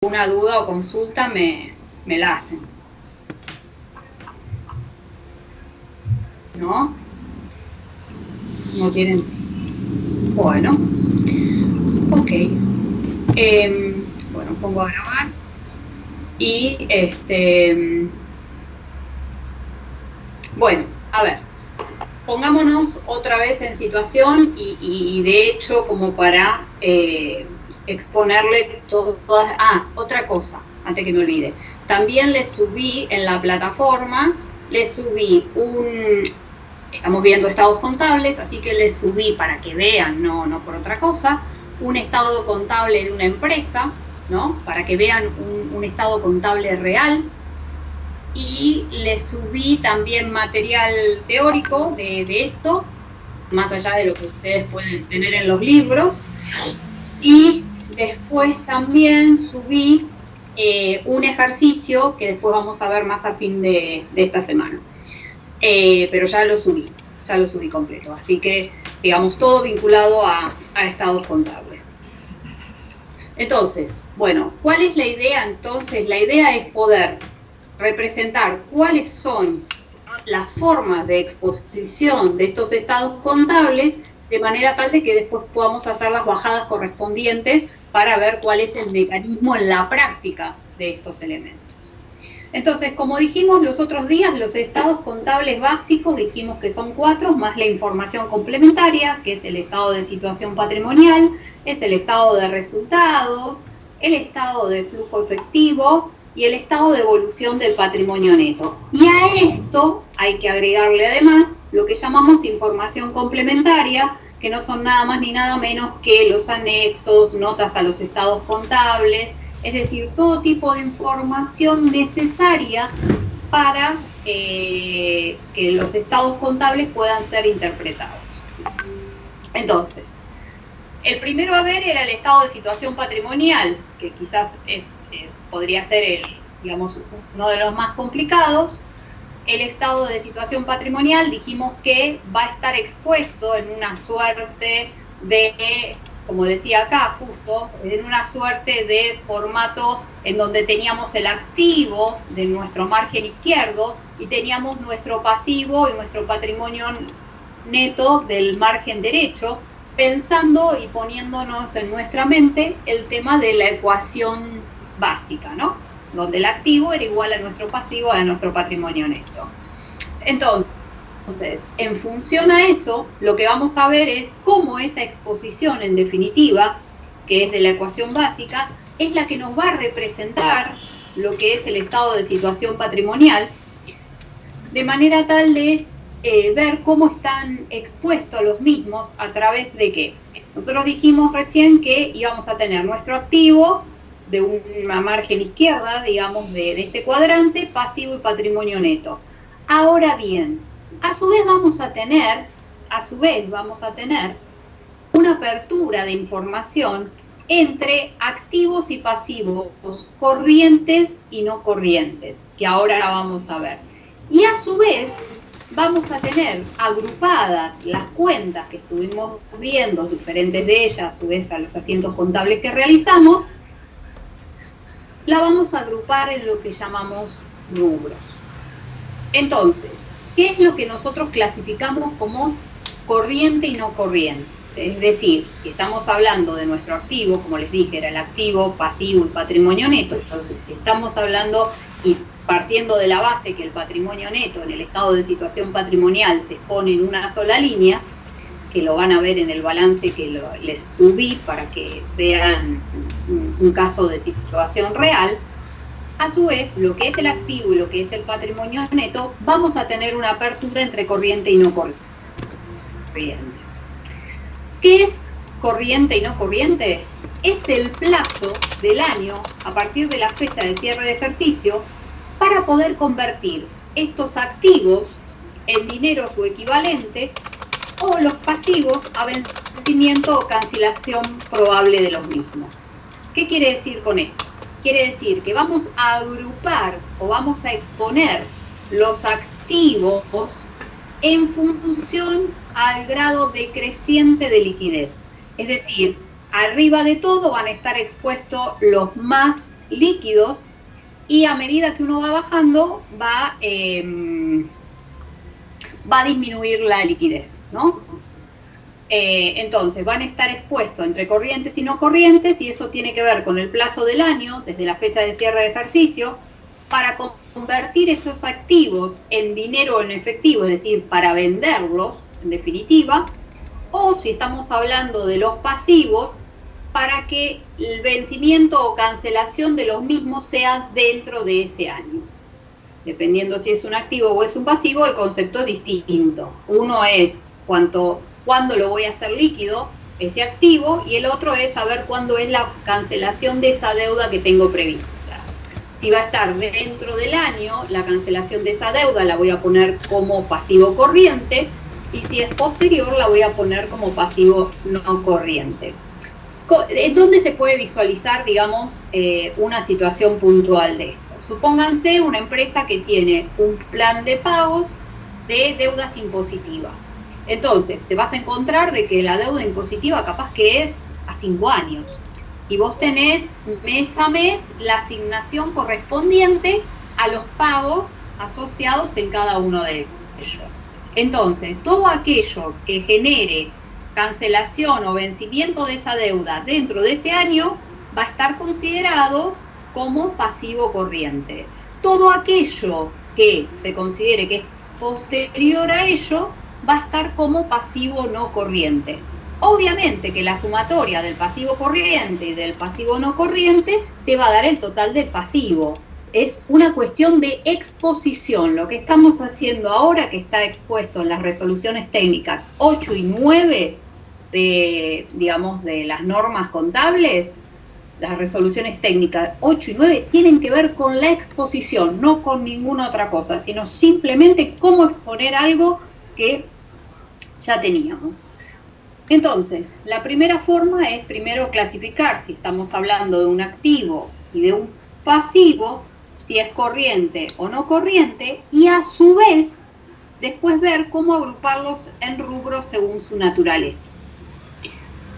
alguna duda o consulta me la hacen. ¿No? ¿No tienen? Bueno. Ok. Bueno, pongo a grabar. Y bueno, a ver. Pongámonos otra vez en situación y de hecho como para exponerle todas... otra cosa, antes que me olvide. También le subí en la plataforma, estamos viendo estados contables, así que les subí para que vean, no por otra cosa, un estado contable de una empresa, ¿no? Para que vean un estado contable real. Y le subí también material teórico de esto, más allá de lo que ustedes pueden tener en los libros. Y después también subí un ejercicio que después vamos a ver más a fin de esta semana. Pero ya lo subí completo. Así que, digamos, todo vinculado a estados contables. Entonces, bueno, ¿cuál es la idea entonces? La idea es poder representar cuáles son las formas de exposición de estos estados contables de manera tal de que después podamos hacer las bajadas correspondientes para ver cuál es el mecanismo en la práctica de estos elementos. Entonces, como dijimos los otros días, los estados contables básicos dijimos que son 4, más la información complementaria, que es el estado de situación patrimonial, es el estado de resultados, el estado de flujo efectivo y el estado de evolución del patrimonio neto. Y a esto hay que agregarle además lo que llamamos información complementaria, que no son nada más ni nada menos que los anexos, notas a los estados contables, es decir, todo tipo de información necesaria para que los estados contables puedan ser interpretados. Entonces, el primero a ver era el estado de situación patrimonial, que quizás podría ser digamos, uno de los más complicados. El estado de situación patrimonial dijimos que va a estar expuesto en una suerte de, como decía acá justo, en una suerte de formato en donde teníamos el activo de nuestro margen izquierdo y teníamos nuestro pasivo y nuestro patrimonio neto del margen derecho, pensando y poniéndonos en nuestra mente el tema de la ecuación básica, ¿no? Donde el activo era igual a nuestro pasivo, a nuestro patrimonio neto. Entonces, en función a eso, lo que vamos a ver es cómo esa exposición, en definitiva, que es de la ecuación básica, es la que nos va a representar lo que es el estado de situación patrimonial, de manera tal de ver cómo están expuestos los mismos a través de qué. Nosotros dijimos recién que íbamos a tener nuestro activo de una margen izquierda, digamos, de este cuadrante, pasivo y patrimonio neto. Ahora bien, a su vez vamos a tener una apertura de información entre activos y pasivos, corrientes y no corrientes, que ahora la vamos a ver. Y a su vez vamos a tener agrupadas las cuentas que estuvimos viendo, diferentes de ellas, a su vez a los asientos contables que realizamos, la vamos a agrupar en lo que llamamos rubros. Entonces, ¿qué es lo que nosotros clasificamos como corriente y no corriente? Es decir, si estamos hablando de nuestro activo, como les dije, era el activo, pasivo y patrimonio neto, entonces estamos hablando y partiendo de la base que el patrimonio neto en el estado de situación patrimonial se pone en una sola línea, que lo van a ver en el balance que les subí para que vean un caso de situación real. A su vez, lo que es el activo y lo que es el patrimonio neto, vamos a tener una apertura entre corriente y no corriente. ¿Qué es corriente y no corriente? Es el plazo del año, a partir de la fecha de cierre de ejercicio, para poder convertir estos activos en dinero su equivalente o los pasivos a vencimiento o cancelación probable de los mismos. ¿Qué quiere decir con esto? Quiere decir que vamos a agrupar o vamos a exponer los activos en función al grado decreciente de liquidez. Es decir, arriba de todo van a estar expuestos los más líquidos, y a medida que uno va bajando va a disminuir la liquidez, ¿no? Entonces van a estar expuestos entre corrientes y no corrientes, y eso tiene que ver con el plazo del año, desde la fecha de cierre de ejercicio, para convertir esos activos en dinero o en efectivo, es decir, para venderlos, en definitiva, o si estamos hablando de los pasivos, para que el vencimiento o cancelación de los mismos sea dentro de ese año. Dependiendo si es un activo o es un pasivo, el concepto es distinto. Uno es cuándo lo voy a hacer líquido, ese activo, y el otro es saber cuándo es la cancelación de esa deuda que tengo prevista. Si va a estar dentro del año, la cancelación de esa deuda la voy a poner como pasivo corriente, y si es posterior la voy a poner como pasivo no corriente. ¿Dónde se puede visualizar, digamos, una situación puntual de esto? Supónganse una empresa que tiene un plan de pagos de deudas impositivas. Entonces, te vas a encontrar de que la deuda impositiva capaz que es a 5 años. Y vos tenés mes a mes la asignación correspondiente a los pagos asociados en cada uno de ellos. Entonces, todo aquello que genere cancelación o vencimiento de esa deuda dentro de ese año va a estar considerado como pasivo corriente. Todo aquello que se considere que es posterior a ello va a estar como pasivo no corriente. Obviamente que la sumatoria del pasivo corriente y del pasivo no corriente te va a dar el total del pasivo. Es una cuestión de exposición. Lo que estamos haciendo ahora, que está expuesto en las resoluciones técnicas 8 y 9 de las normas contables, las resoluciones técnicas 8 y 9 tienen que ver con la exposición, no con ninguna otra cosa, sino simplemente cómo exponer algo que ya teníamos. Entonces, la primera forma es primero clasificar si estamos hablando de un activo y de un pasivo, si es corriente o no corriente, y a su vez, después ver cómo agruparlos en rubros según su naturaleza.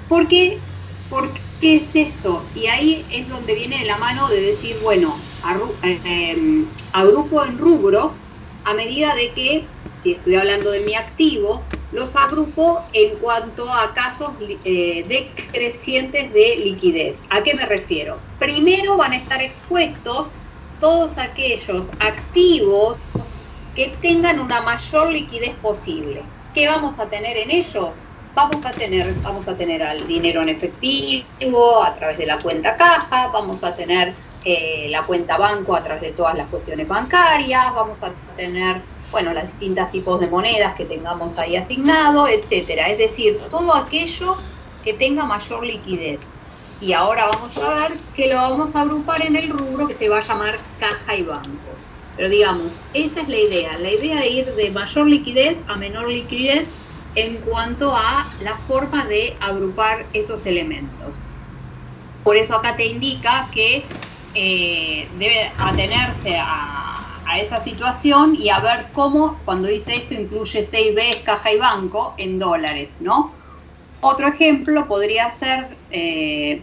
¿Por qué es esto? Y ahí es donde viene de la mano de decir, bueno, agrupo en rubros a medida de que, si estoy hablando de mi activo, los agrupo en cuanto a casos decrecientes de liquidez. ¿A qué me refiero? Primero van a estar expuestos todos aquellos activos que tengan una mayor liquidez posible. ¿Qué vamos a tener en ellos? Vamos a tener al dinero en efectivo a través de la cuenta caja, vamos a tener la cuenta banco a través de todas las cuestiones bancarias, vamos a tener, bueno, los distintos tipos de monedas que tengamos ahí asignado, etcétera. Es decir, todo aquello que tenga mayor liquidez. Y ahora vamos a ver que lo vamos a agrupar en el rubro que se va a llamar caja y bancos. Pero digamos, esa es la idea de ir de mayor liquidez a menor liquidez en cuanto a la forma de agrupar esos elementos. Por eso acá te indica que debe atenerse a esa situación y a ver cómo, cuando dice esto, incluye 6Bs, caja y banco en dólares, ¿no? Otro ejemplo podría ser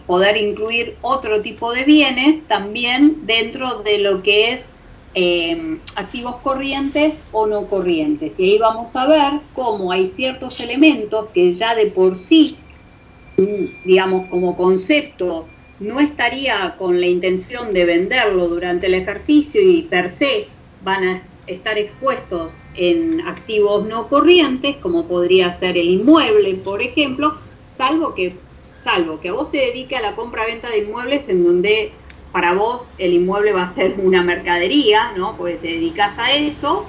poder incluir otro tipo de bienes también dentro de lo que es activos corrientes o no corrientes. Y ahí vamos a ver cómo hay ciertos elementos que ya de por sí, digamos, como concepto, no estaría con la intención de venderlo durante el ejercicio y per se van a estar expuestos en activos no corrientes, como podría ser el inmueble, por ejemplo, salvo que a vos te dediques a la compra-venta de inmuebles en donde para vos el inmueble va a ser una mercadería, ¿no? Porque te dedicas a eso,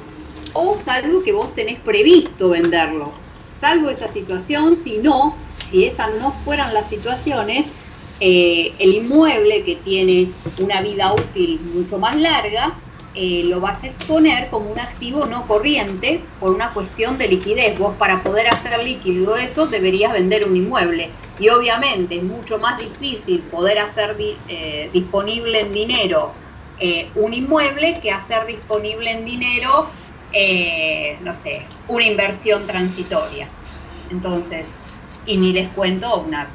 o salvo que vos tenés previsto venderlo. Salvo esa situación, si esas no fueran las situaciones, el inmueble, que tiene una vida útil mucho más larga, lo vas a exponer como un activo no corriente por una cuestión de liquidez. Vos, para poder hacer líquido eso, deberías vender un inmueble. Y obviamente es mucho más difícil poder hacer disponible en dinero un inmueble que hacer disponible en dinero, no sé, una inversión transitoria. Entonces, y ni les cuento una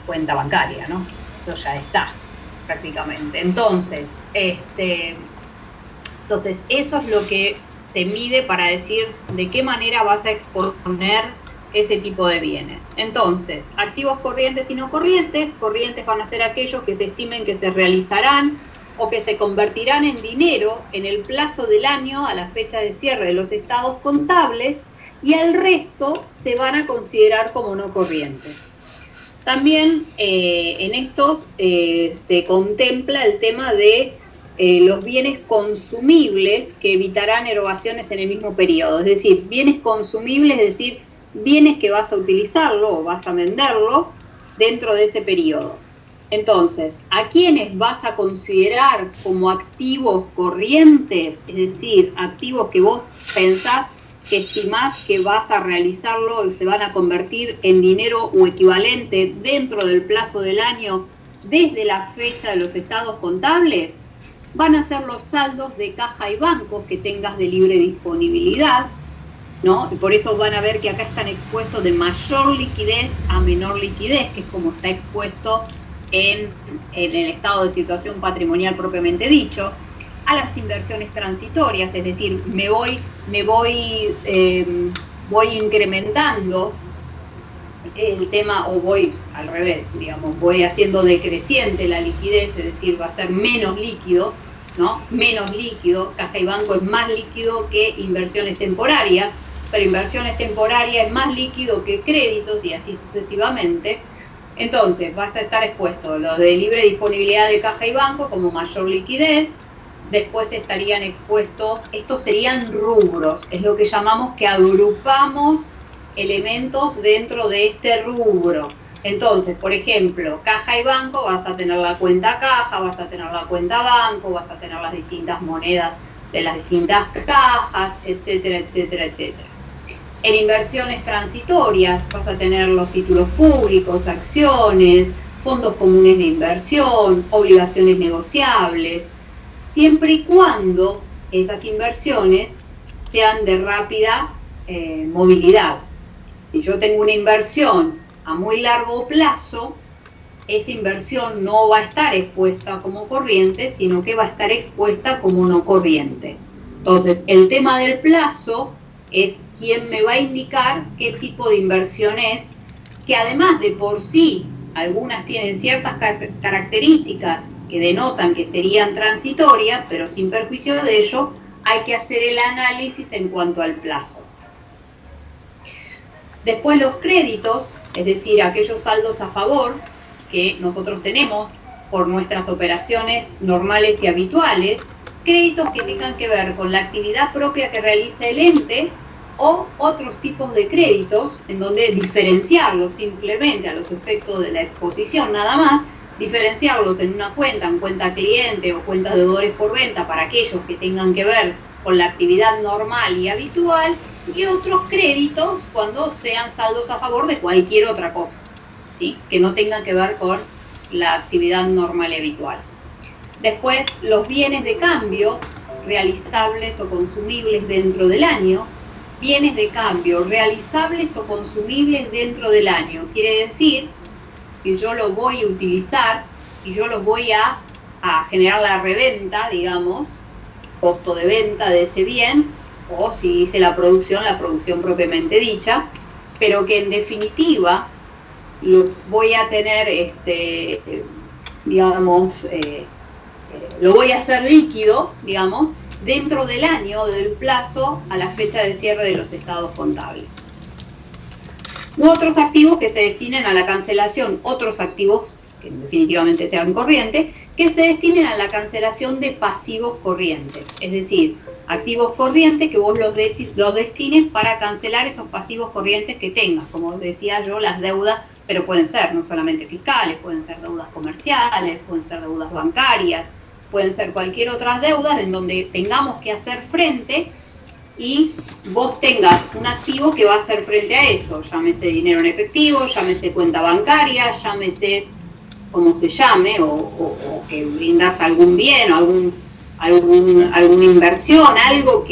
cuenta bancaria, ¿no? Eso ya está prácticamente. Entonces, eso es lo que te mide para decir de qué manera vas a exponer ese tipo de bienes. Entonces, activos corrientes y no corrientes. Corrientes van a ser aquellos que se estimen que se realizarán o que se convertirán en dinero en el plazo del año a la fecha de cierre de los estados contables, y el resto se van a considerar como no corrientes. También en estos se contempla el tema de los bienes consumibles que evitarán erogaciones en el mismo periodo. Es decir, bienes consumibles, es decir, bienes que vas a utilizarlo o vas a venderlo dentro de ese periodo. Entonces, ¿a quiénes vas a considerar como activos corrientes? Es decir, activos que vos pensás, que estimás que vas a realizarlo y se van a convertir en dinero o equivalente dentro del plazo del año desde la fecha de los estados contables. Van a ser los saldos de caja y banco que tengas de libre disponibilidad, ¿no? Y por eso van a ver que acá están expuestos de mayor liquidez a menor liquidez, que es como está expuesto en el estado de situación patrimonial propiamente dicho. A las inversiones transitorias, es decir, voy incrementando el tema, o voy al revés, digamos, voy haciendo decreciente la liquidez, es decir, va a ser menos líquido, ¿no? Menos líquido. Caja y banco es más líquido que inversiones temporarias, pero inversiones temporarias es más líquido que créditos, y así sucesivamente. Entonces, vas a estar expuesto los de libre disponibilidad de caja y banco como mayor liquidez. Después estarían expuestos, estos serían rubros, es lo que llamamos que agrupamos elementos dentro de este rubro. Entonces, por ejemplo, caja y banco, vas a tener la cuenta caja, vas a tener la cuenta banco, vas a tener las distintas monedas de las distintas cajas, etcétera, etcétera, etcétera. En inversiones transitorias vas a tener los títulos públicos, acciones, fondos comunes de inversión, obligaciones negociables, siempre y cuando esas inversiones sean de rápida movilidad. Si yo tengo una inversión a muy largo plazo, esa inversión no va a estar expuesta como corriente, sino que va a estar expuesta como no corriente. Entonces, el tema del plazo es quien me va a indicar qué tipo de inversión es, que además de por sí, algunas tienen ciertas características que denotan que serían transitorias, pero sin perjuicio de ello, hay que hacer el análisis en cuanto al plazo. Después los créditos, es decir, aquellos saldos a favor que nosotros tenemos por nuestras operaciones normales y habituales, créditos que tengan que ver con la actividad propia que realiza el ente, o otros tipos de créditos en donde diferenciarlos simplemente a los efectos de la exposición nada más, diferenciarlos en una cuenta, en cuenta cliente o cuenta de deudores por venta para aquellos que tengan que ver con la actividad normal y habitual, y otros créditos cuando sean saldos a favor de cualquier otra cosa, ¿sí? Que no tengan que ver con la actividad normal y habitual. Después, los bienes de cambio realizables o consumibles dentro del año. Bienes de cambio realizables o consumibles dentro del año. Quiere decir que yo los voy a utilizar y yo los voy a generar la reventa, digamos, costo de venta de ese bien, o si hice la producción propiamente dicha, pero que en definitiva lo voy a tener, digamos, lo voy a hacer líquido, digamos, dentro del año, del plazo a la fecha de cierre de los estados contables. U otros activos que se destinen a la cancelación, otros activos que definitivamente sean corrientes, que se destinen a la cancelación de pasivos corrientes, es decir, activos corrientes que vos los destines para cancelar esos pasivos corrientes que tengas, como decía yo, las deudas, pero pueden ser no solamente fiscales, pueden ser deudas comerciales, pueden ser deudas bancarias, pueden ser cualquier otra deuda en donde tengamos que hacer frente y vos tengas un activo que va a hacer frente a eso, llámese dinero en efectivo, llámese cuenta bancaria, llámese como se llame, o que brindas algún bien, o alguna inversión, algo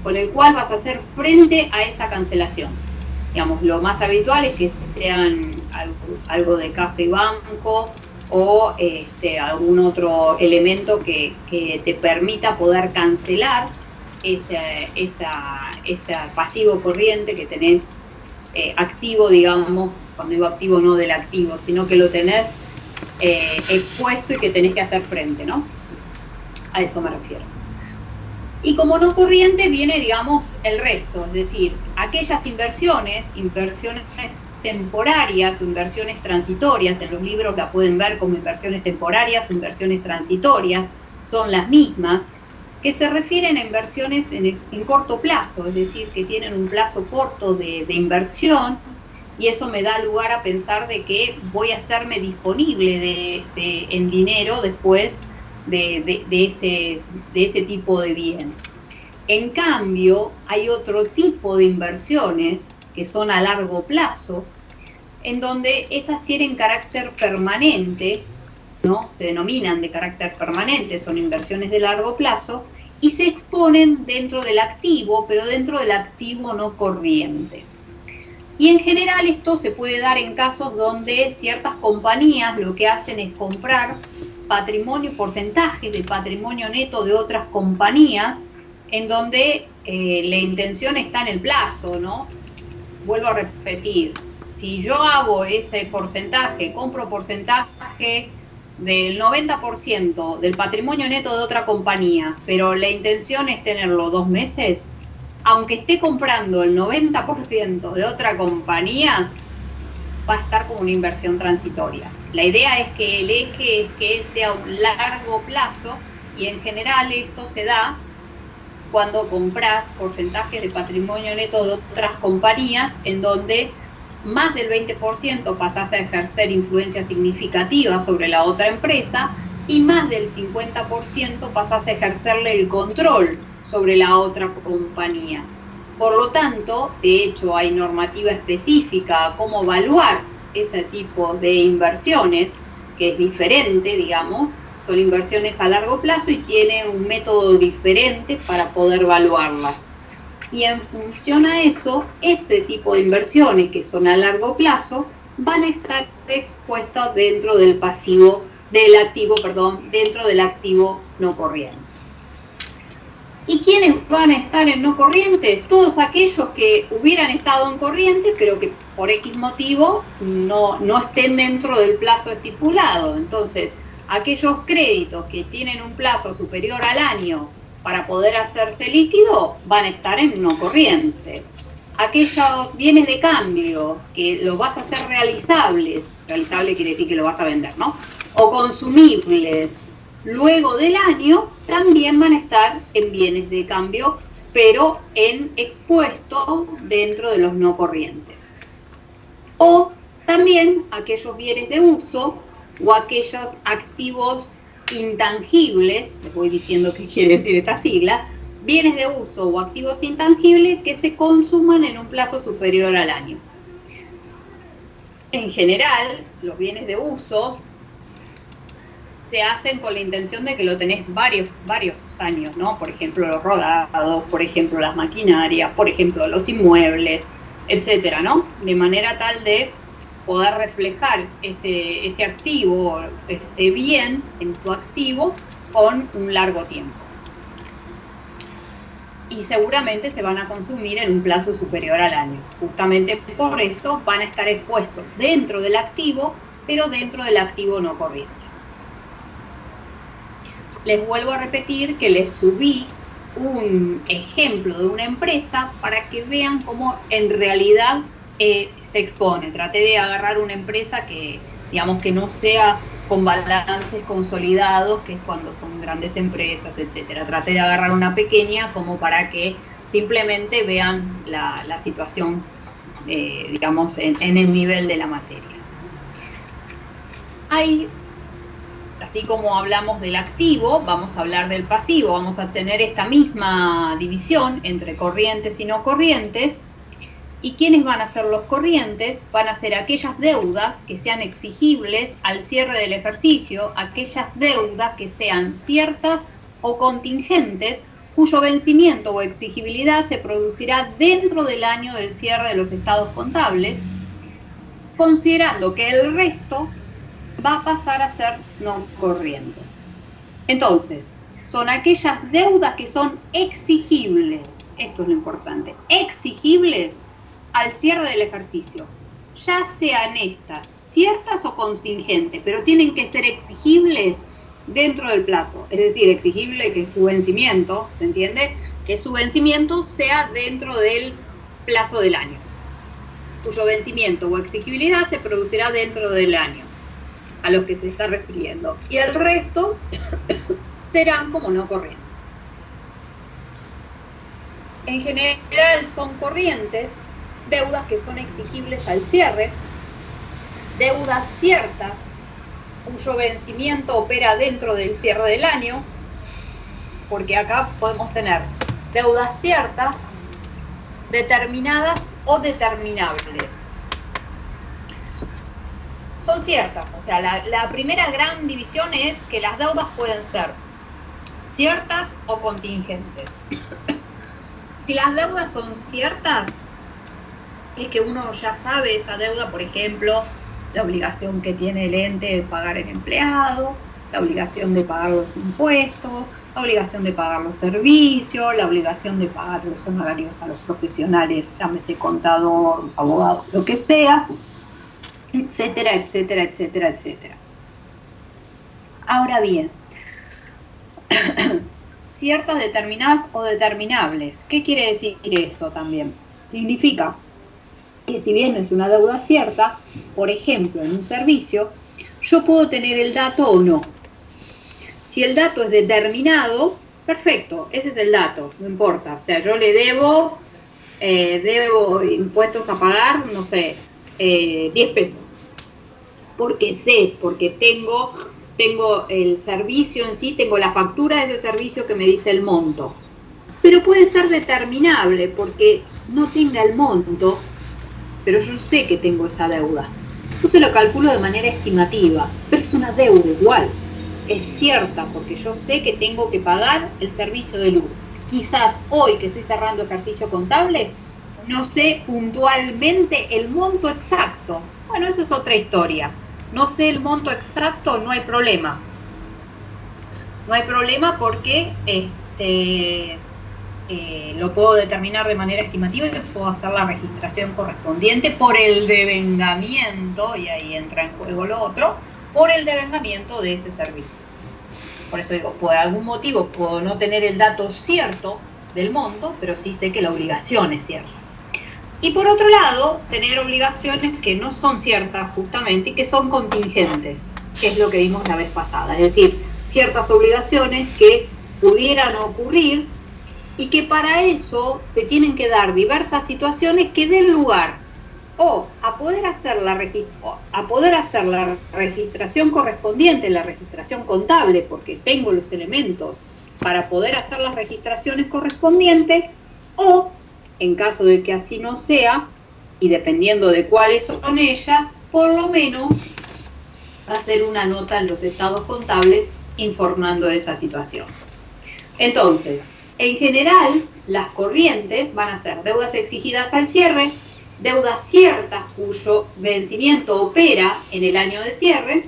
con el cual vas a hacer frente a esa cancelación. Digamos, lo más habitual es que sean algo de caja y banco, o algún otro elemento que te permita poder cancelar ese pasivo corriente que tenés activo, digamos, cuando digo activo no del activo, sino que lo tenés expuesto y que tenés que hacer frente, ¿no? A eso me refiero. Y como no corriente viene, digamos, el resto, es decir, aquellas inversiones temporarias o inversiones transitorias, en los libros la pueden ver como inversiones temporarias o inversiones transitorias, son las mismas, que se refieren a inversiones en corto plazo, es decir, que tienen un plazo corto de inversión, y eso me da lugar a pensar de que voy a hacerme disponible en dinero después de ese tipo de bien. En cambio, hay otro tipo de inversiones que son a largo plazo, en donde esas tienen carácter permanente, ¿no? Se denominan de carácter permanente, son inversiones de largo plazo, y se exponen dentro del activo, pero dentro del activo no corriente. Y en general esto se puede dar en casos donde ciertas compañías lo que hacen es comprar patrimonio, porcentajes de patrimonio neto de otras compañías, en donde la intención está en el plazo, ¿no? Vuelvo a repetir, si yo hago ese porcentaje, compro porcentaje del 90% del patrimonio neto de otra compañía, pero la intención es tenerlo 2 meses, aunque esté comprando el 90% de otra compañía, va a estar como una inversión transitoria. La idea es que el eje es que sea un largo plazo, y en general esto se da cuando compras porcentajes de patrimonio neto de otras compañías en donde más del 20% pasás a ejercer influencia significativa sobre la otra empresa y más del 50% pasás a ejercerle el control sobre la otra compañía. Por lo tanto, de hecho, hay normativa específica a cómo evaluar ese tipo de inversiones, que es diferente, digamos, son inversiones a largo plazo y tienen un método diferente para poder evaluarlas. Y en función a eso, ese tipo de inversiones que son a largo plazo van a estar expuestas dentro del dentro del activo no corriente. ¿Y quiénes van a estar en no corriente? Todos aquellos que hubieran estado en corriente, pero que por X motivo no estén dentro del plazo estipulado. Entonces, aquellos créditos que tienen un plazo superior al año para poder hacerse líquido van a estar en no corriente. Aquellos bienes de cambio que los vas a hacer realizable quiere decir que lo vas a vender, ¿no? O consumibles luego del año, también van a estar en bienes de cambio, pero expuesto dentro de los no corrientes. O también aquellos bienes de uso o aquellos activos intangibles, les voy diciendo qué quiere decir esta sigla, bienes de uso o activos intangibles que se consuman en un plazo superior al año. En general, los bienes de uso se hacen con la intención de que lo tenés varios años, ¿no? Por ejemplo, los rodados, por ejemplo, las maquinarias, por ejemplo, los inmuebles, etcétera, ¿no? De manera tal de poder reflejar ese activo, ese bien en tu activo con un largo tiempo. Y seguramente se van a consumir en un plazo superior al año. Justamente por eso van a estar expuestos dentro del activo, pero dentro del activo no corriente. Les vuelvo a repetir que les subí un ejemplo de una empresa para que vean cómo en realidad se expone. Traté de agarrar una empresa que, digamos, que no sea con balances consolidados, que es cuando son grandes empresas, etcétera. Traté de agarrar una pequeña como para que simplemente vean la situación, digamos, en el nivel de la materia. Así como hablamos del activo, vamos a hablar del pasivo. Vamos a tener esta misma división entre corrientes y no corrientes. ¿Y quiénes van a ser los corrientes? Van a ser aquellas deudas que sean exigibles al cierre del ejercicio, aquellas deudas que sean ciertas o contingentes, cuyo vencimiento o exigibilidad se producirá dentro del año del cierre de los estados contables, considerando que el resto va a pasar a ser no corriente. Entonces, son aquellas deudas que son exigibles, esto es lo importante, exigibles al cierre del ejercicio, ya sean estas ciertas o contingentes, pero tienen que ser exigibles dentro del plazo, es decir, exigible que su vencimiento, ¿se entiende? Que su vencimiento sea dentro del plazo del año, cuyo vencimiento o exigibilidad se producirá dentro del año a los que se está refiriendo, y el resto serán como no corrientes. En general son corrientes deudas que son exigibles al cierre, deudas ciertas cuyo vencimiento opera dentro del cierre del año, porque acá podemos tener deudas ciertas, determinadas o determinables. Son ciertas, o sea, la primera gran división es que las deudas pueden ser ciertas o contingentes. Si las deudas son ciertas, es que uno ya sabe esa deuda, por ejemplo, la obligación que tiene el ente de pagar el empleado, la obligación de pagar los impuestos, la obligación de pagar los servicios, la obligación de pagar los honorarios a los profesionales, llámese contador, abogado, lo que sea, etcétera, etcétera, etcétera, etcétera. Ahora bien, ciertas, determinadas o determinables. ¿Qué quiere decir eso también? Significa que si bien es una deuda cierta, por ejemplo, en un servicio, yo puedo tener el dato o no. Si el dato es determinado, perfecto, ese es el dato, no importa. O sea, yo le debo impuestos a pagar, no sé, 10 pesos. Porque sé, porque tengo el servicio en sí, tengo la factura de ese servicio que me dice el monto. Pero puede ser determinable porque no tenga el monto, pero yo sé que tengo esa deuda. Entonces lo calculo de manera estimativa, pero es una deuda igual. Es cierta porque yo sé que tengo que pagar el servicio de luz. Quizás hoy que estoy cerrando ejercicio contable, no sé puntualmente el monto exacto. Bueno, eso es otra historia. No sé el monto exacto, no hay problema. No hay problema porque lo puedo determinar de manera estimativa y puedo hacer la registración correspondiente por el devengamiento, y ahí entra en juego lo otro, por el devengamiento de ese servicio. Por eso digo, por algún motivo puedo no tener el dato cierto del monto, pero sí sé que la obligación es cierta. Y por otro lado, tener obligaciones que no son ciertas justamente y que son contingentes, que es lo que vimos la vez pasada. Es decir, ciertas obligaciones que pudieran ocurrir y que para eso se tienen que dar diversas situaciones que den lugar o a poder hacer la registración correspondiente, la registración contable, porque tengo los elementos para poder hacer las registraciones correspondientes, o en caso de que así no sea, y dependiendo de cuáles son ellas, por lo menos hacer una nota en los estados contables informando de esa situación. Entonces, en general, las corrientes van a ser deudas exigidas al cierre, deudas ciertas cuyo vencimiento opera en el año de cierre,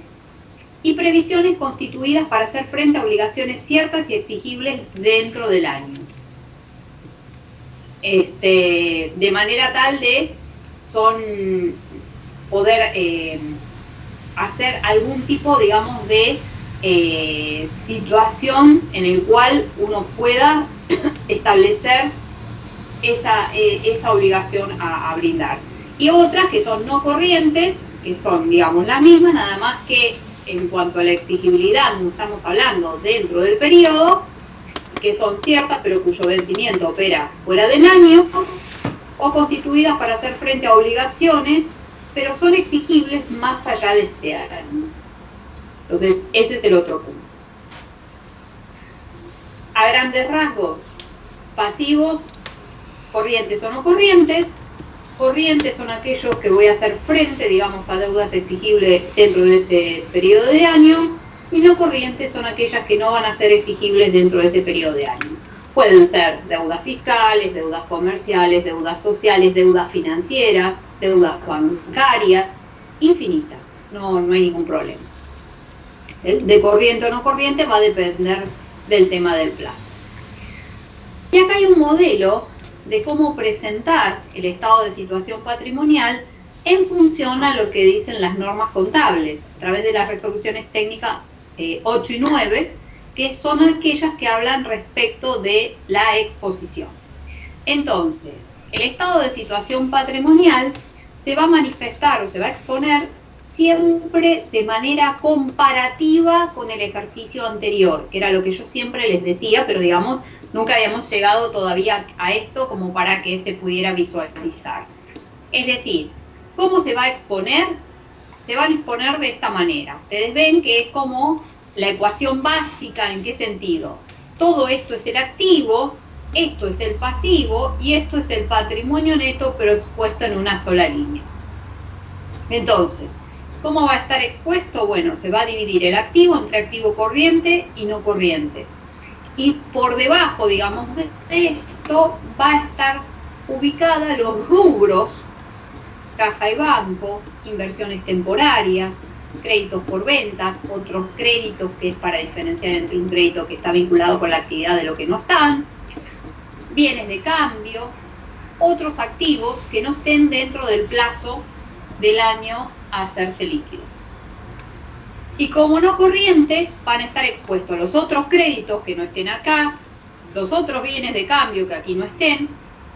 y previsiones constituidas para hacer frente a obligaciones ciertas y exigibles dentro del año. De manera tal de poder hacer algún tipo, digamos, de situación en el cual uno pueda establecer esa obligación a brindar. Y otras que son no corrientes, que son, digamos, las mismas, nada más que en cuanto a la exigibilidad, no estamos hablando dentro del periodo, que son ciertas pero cuyo vencimiento opera fuera del año, o constituidas para hacer frente a obligaciones, pero son exigibles más allá de ese año. Entonces, ese es el otro punto. A grandes rasgos, pasivos, corrientes o no corrientes. Corrientes son aquellos que voy a hacer frente, digamos, a deudas exigibles dentro de ese periodo de año, y no corrientes son aquellas que no van a ser exigibles dentro de ese periodo de año. Pueden ser deudas fiscales, deudas comerciales, deudas sociales, deudas financieras, deudas bancarias, infinitas, no hay ningún problema. de corriente o no corriente va a depender del tema del plazo. Y acá hay un modelo de cómo presentar el estado de situación patrimonial en función a lo que dicen las normas contables, a través de las resoluciones técnicas 8 y 9, que son aquellas que hablan respecto de la exposición. Entonces, el estado de situación patrimonial se va a manifestar o se va a exponer siempre de manera comparativa con el ejercicio anterior, que era lo que yo siempre les decía, pero digamos, nunca habíamos llegado todavía a esto como para que se pudiera visualizar. Es decir, ¿cómo se va a exponer? Se van a exponer de esta manera. Ustedes ven que es como la ecuación básica. ¿En qué sentido? Todo esto es el activo, esto es el pasivo y esto es el patrimonio neto, pero expuesto en una sola línea. Entonces, ¿cómo va a estar expuesto? Bueno, se va a dividir el activo entre activo corriente y no corriente. Y por debajo, digamos, de esto va a estar ubicada los rubros: caja y banco, inversiones temporarias, créditos por ventas, otros créditos, que es para diferenciar entre un crédito que está vinculado con la actividad de lo que no están, bienes de cambio, otros activos que no estén dentro del plazo del año a hacerse líquido. Y como no corriente, van a estar expuestos los otros créditos que no estén acá, los otros bienes de cambio que aquí no estén,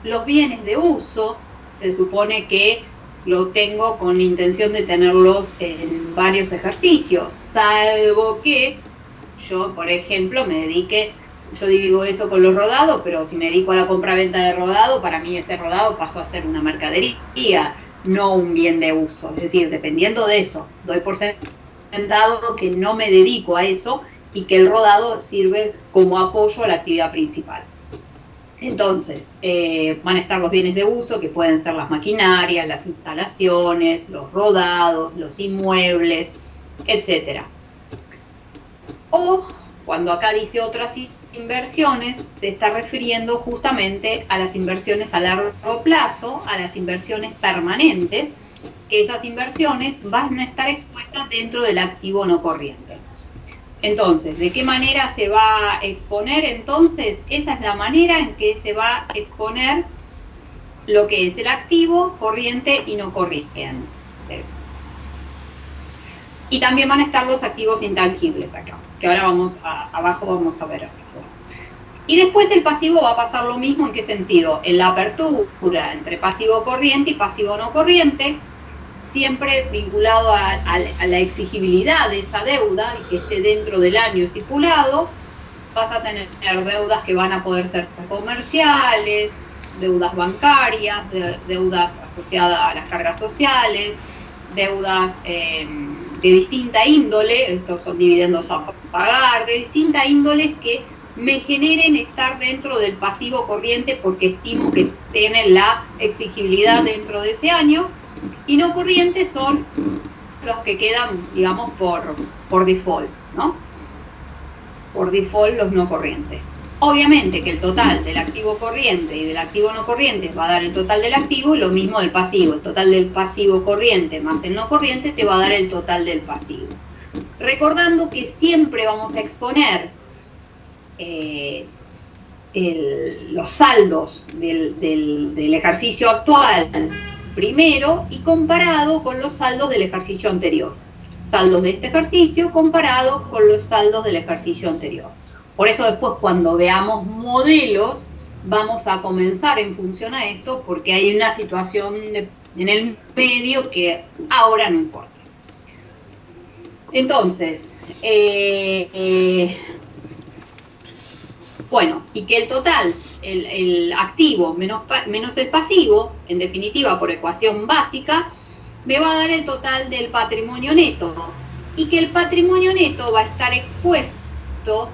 los bienes de uso, se supone que lo tengo con la intención de tenerlos en varios ejercicios, salvo que yo, por ejemplo, me dedique, yo digo eso con los rodados, pero si me dedico a la compra-venta de rodado, para mí ese rodado pasó a ser una mercadería, no un bien de uso. Es decir, dependiendo de eso, doy por sentado que no me dedico a eso y que el rodado sirve como apoyo a la actividad principal. Entonces, van a estar los bienes de uso, que pueden ser las maquinarias, las instalaciones, los rodados, los inmuebles, etc. O, cuando acá dice otras inversiones, se está refiriendo justamente a las inversiones a largo plazo, a las inversiones permanentes, que esas inversiones van a estar expuestas dentro del activo no corriente. Entonces, ¿de qué manera se va a exponer? Entonces, esa es la manera en que se va a exponer lo que es el activo corriente y no corriente. Y también van a estar los activos intangibles acá, que ahora abajo vamos a ver. Y después el pasivo va a pasar lo mismo. ¿En qué sentido? En la apertura entre pasivo corriente y pasivo no corriente, siempre vinculado a la exigibilidad de esa deuda y que esté dentro del año estipulado. Vas a tener deudas que van a poder ser comerciales, deudas bancarias, deudas asociadas a las cargas sociales, deudas de distinta índole, estos son dividendos a pagar, de distinta índole que me generen estar dentro del pasivo corriente porque estimo que tienen la exigibilidad dentro de ese año. Y no corrientes son los que quedan, digamos, por default, ¿no? Por default los no corrientes. Obviamente que el total del activo corriente y del activo no corriente va a dar el total del activo, y lo mismo del pasivo. El total del pasivo corriente más el no corriente te va a dar el total del pasivo. Recordando que siempre vamos a exponer los saldos del ejercicio actual primero y comparado con los saldos del ejercicio anterior. Saldos de este ejercicio comparado con los saldos del ejercicio anterior. Por eso después, cuando veamos modelos, vamos a comenzar en función a esto, porque hay una situación en el medio que ahora no importa. Entonces, bueno, y que el total, el activo menos el pasivo, en definitiva por ecuación básica, me va a dar el total del patrimonio neto. Y que el patrimonio neto va a estar expuesto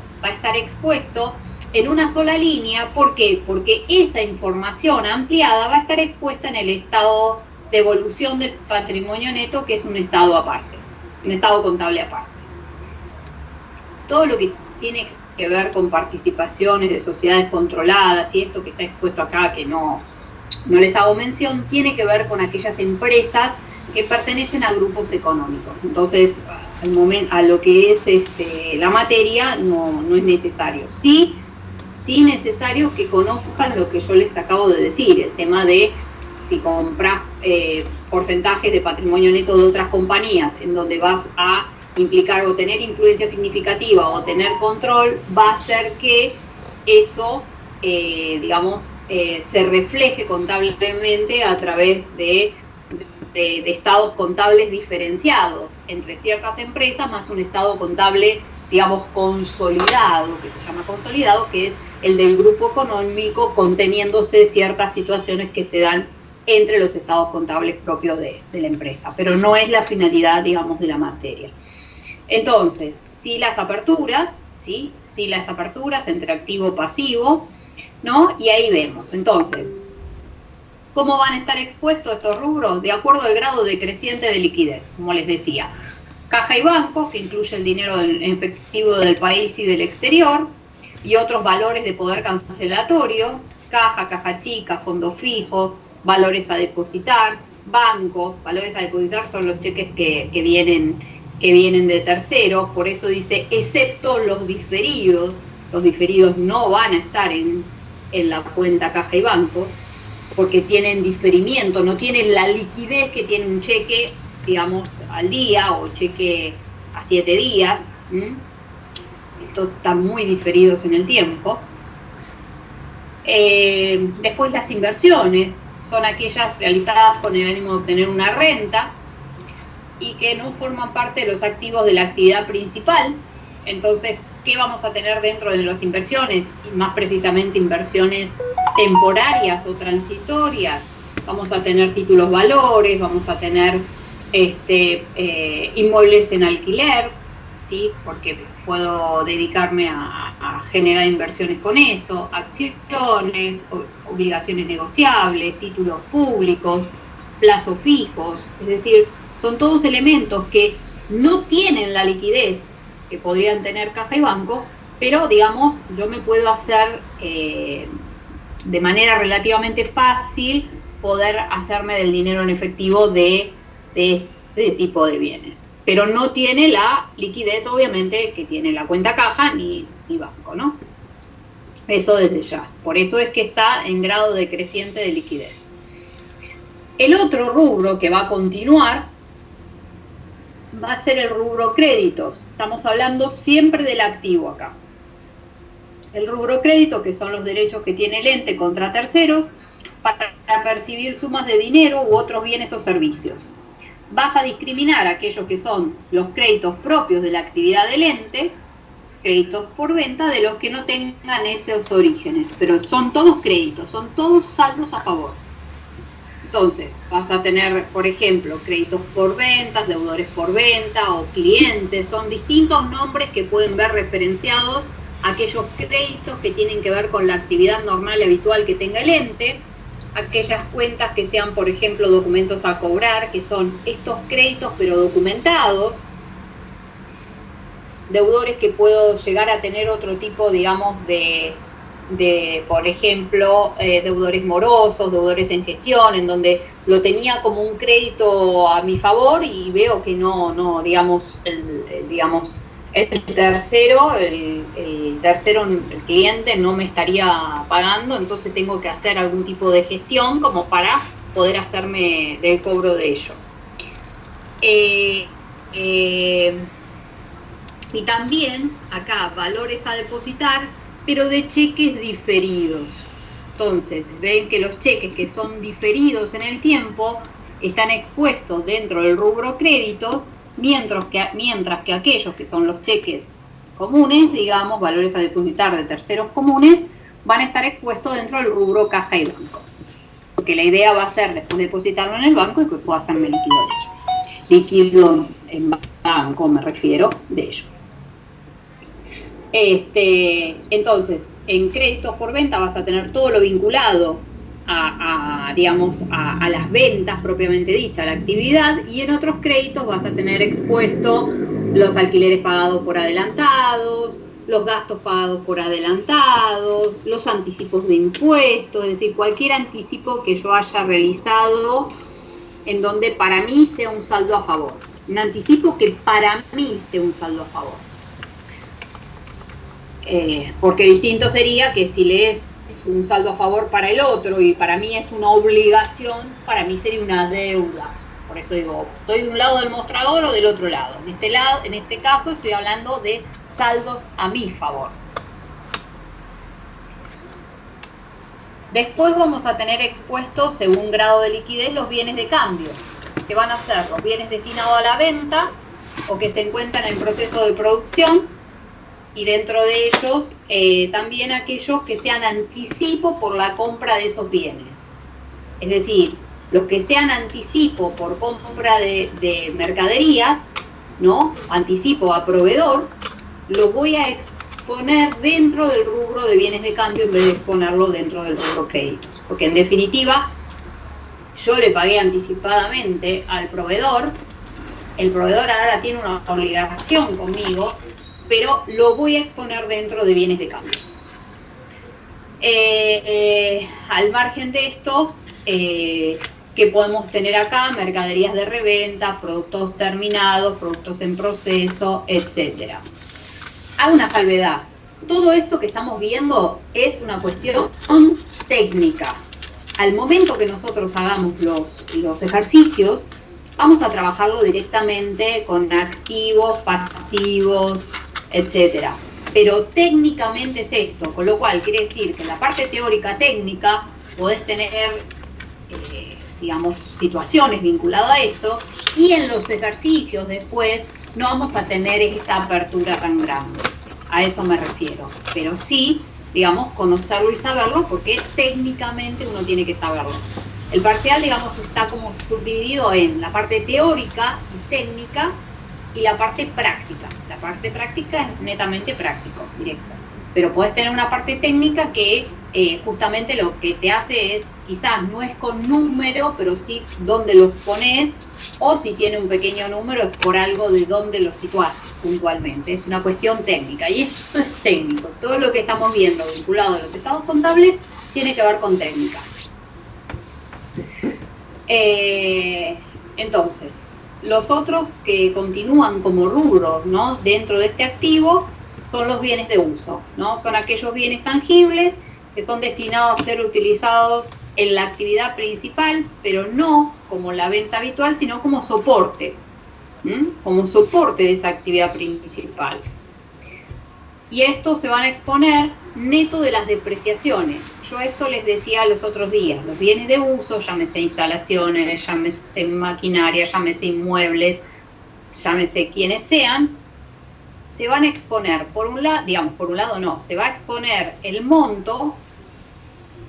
en una sola línea. ¿Por qué? Porque esa información ampliada va a estar expuesta en el estado de evolución del patrimonio neto, que es un estado aparte, un estado contable aparte. Todo lo que tiene que ver con participaciones de sociedades controladas y esto que está expuesto acá, que no les hago mención, tiene que ver con aquellas empresas que pertenecen a grupos económicos. Entonces, a lo que es la materia, no es necesario. Sí necesario que conozcan lo que yo les acabo de decir, el tema de si compras porcentajes de patrimonio neto de otras compañías en donde vas a implicar o tener influencia significativa o tener control, va a hacer que eso, se refleje contablemente a través de estados contables diferenciados entre ciertas empresas, más un estado contable, digamos, consolidado, que se llama consolidado, que es el del grupo económico, conteniéndose ciertas situaciones que se dan entre los estados contables propios de la empresa, pero no es la finalidad, digamos, de la materia. Entonces, sí las aperturas entre activo-pasivo, ¿no? Y ahí vemos. Entonces, ¿cómo van a estar expuestos estos rubros? De acuerdo al grado decreciente de liquidez, como les decía. Caja y banco, que incluye el dinero en efectivo del país y del exterior, y otros valores de poder cancelatorio, caja chica, fondo fijo, valores a depositar, banco, valores a depositar son los cheques que vienen de terceros, por eso dice, excepto los diferidos no van a estar en la cuenta caja y banco, porque tienen diferimiento, no tienen la liquidez que tiene un cheque, digamos, al día o cheque a 7 días. Estos están muy diferidos en el tiempo. Después las inversiones son aquellas realizadas con el ánimo de obtener una renta y que no forman parte de los activos de la actividad principal. Entonces, ¿qué vamos a tener dentro de las inversiones? Y más precisamente inversiones temporarias o transitorias. Vamos a tener títulos valores, vamos a tener inmuebles en alquiler, ¿sí? Porque puedo dedicarme a generar inversiones con eso, acciones, obligaciones negociables, títulos públicos, plazos fijos, es decir, son todos elementos que no tienen la liquidez que podrían tener caja y banco, pero digamos, yo me puedo hacer de manera relativamente fácil poder hacerme del dinero en efectivo de este tipo de bienes. Pero no tiene la liquidez, obviamente, que tiene la cuenta caja ni banco, ¿no? Eso desde ya. Por eso es que está en grado decreciente de liquidez. El otro rubro que va a continuar va a ser el rubro créditos. Estamos hablando siempre del activo acá. El rubro crédito, que son los derechos que tiene el ente contra terceros para percibir sumas de dinero u otros bienes o servicios. Vas a discriminar aquellos que son los créditos propios de la actividad del ente, créditos por venta, de los que no tengan esos orígenes, pero son todos créditos, son todos saldos a favor. Entonces, vas a tener, por ejemplo, créditos por ventas, deudores por venta o clientes, son distintos nombres que pueden ver referenciados a aquellos créditos que tienen que ver con la actividad normal y habitual que tenga el ente, aquellas cuentas que sean, por ejemplo, documentos a cobrar, que son estos créditos pero documentados, deudores que puedo llegar a tener otro tipo, digamos, de por ejemplo, deudores morosos, deudores en gestión, en donde lo tenía como un crédito a mi favor y veo que no, digamos, el tercero, el cliente no me estaría pagando, entonces tengo que hacer algún tipo de gestión como para poder hacerme del cobro de ello. Y también acá valores a depositar, pero de cheques diferidos. Entonces, ven que los cheques que son diferidos en el tiempo están expuestos dentro del rubro crédito, mientras que aquellos que son los cheques comunes, digamos, valores a depositar de terceros comunes, van a estar expuestos dentro del rubro caja y banco. Porque la idea va a ser después depositarlo en el banco y que pueda hacerme líquido de ello. Líquido en banco me refiero de ello. Entonces, en créditos por venta vas a tener todo lo vinculado a las ventas propiamente dicha, a la actividad, y en otros créditos vas a tener expuesto los alquileres pagados por adelantados, los gastos pagados por adelantados, los anticipos de impuestos, es decir, cualquier anticipo que yo haya realizado en donde para mí sea un saldo a favor. un anticipo que para mí sea un saldo a favor. Porque distinto sería que si le es un saldo a favor para el otro y para mí es una obligación, para mí sería una deuda. Por eso digo, ¿estoy de un lado del mostrador o del otro lado? En este caso estoy hablando de saldos a mi favor. Después vamos a tener expuestos, según grado de liquidez, los bienes de cambio, que van a ser los bienes destinados a la venta o que se encuentran en proceso de producción, y dentro de ellos también aquellos que sean anticipo por la compra de esos bienes. Es decir, los que sean anticipo por compra de mercaderías, ¿no? Anticipo a proveedor, los voy a exponer dentro del rubro de bienes de cambio en vez de exponerlo dentro del rubro créditos. Porque en definitiva, yo le pagué anticipadamente al proveedor, el proveedor ahora tiene una obligación conmigo, pero lo voy a exponer dentro de bienes de cambio. Al margen de esto, que podemos tener acá, mercaderías de reventa, productos terminados, productos en proceso, etc. Hago una salvedad. Todo esto que estamos viendo es una cuestión técnica. Al momento que nosotros hagamos los ejercicios, vamos a trabajarlo directamente con activos, pasivos, etc. Pero técnicamente es esto, con lo cual quiere decir que en la parte teórica técnica podés tener digamos, situaciones vinculadas a esto, y en los ejercicios después no vamos a tener esta apertura tan grande. A eso me refiero. Pero sí, digamos, conocerlo y saberlo, porque técnicamente uno tiene que saberlo. El parcial, digamos, está como subdividido en la parte teórica y técnica y la parte práctica. La parte práctica es netamente práctico, directo. Pero podés tener una parte técnica que justamente lo que te hace es, quizás no es con número, pero sí dónde los pones, o si tiene un pequeño número es por algo de dónde lo situás puntualmente. Es una cuestión técnica, y esto es técnico. Todo lo que estamos viendo vinculado a los estados contables tiene que ver con técnica. Entonces, los otros que continúan como rubros, ¿no?, dentro de este activo son los bienes de uso, ¿no? Son aquellos bienes tangibles que son destinados a ser utilizados en la actividad principal, pero no como la venta habitual, sino como soporte, como soporte de esa actividad principal. Y estos se van a exponer neto de las depreciaciones. Yo esto les decía los otros días, los bienes de uso, llámese instalaciones, llámese maquinaria, llámese inmuebles, llámese quienes sean, se van a exponer, por un lado no, se va a exponer el monto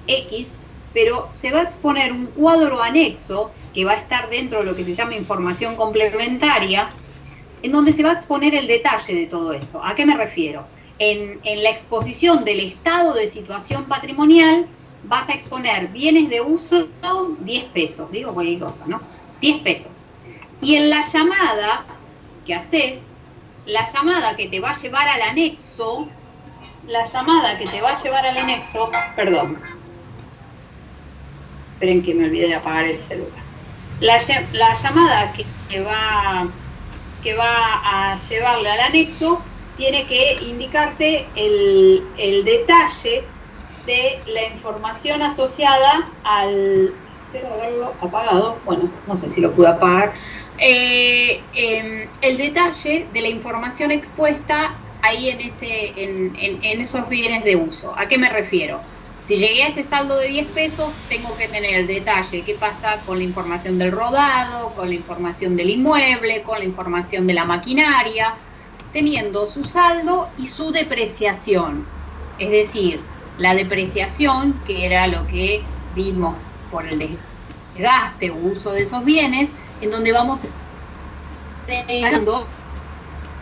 X, pero se va a exponer un cuadro anexo que va a estar dentro de lo que se llama información complementaria, en donde se va a exponer el detalle de todo eso. ¿A qué me refiero? En la exposición del estado de situación patrimonial vas a exponer bienes de uso 10 pesos, digo cualquier cosa, ¿no? 10 pesos. Y en la llamada que haces, la llamada que te va a llevar al anexo, perdón, esperen que me olvidé de apagar el celular. La llamada que va a llevarle al anexo tiene que indicarte el detalle de la información asociada al... Espero haberlo apagado, bueno, no sé si lo pude apagar. El detalle de la información expuesta ahí en esos bienes de uso. ¿A qué me refiero? Si llegué a ese saldo de 10 pesos, tengo que tener el detalle. ¿Qué pasa con la información del rodado, con la información del inmueble, con la información de la maquinaria? Teniendo su saldo y su depreciación. Es decir, la depreciación, que era lo que vimos por el desgaste o uso de esos bienes, en donde vamos dando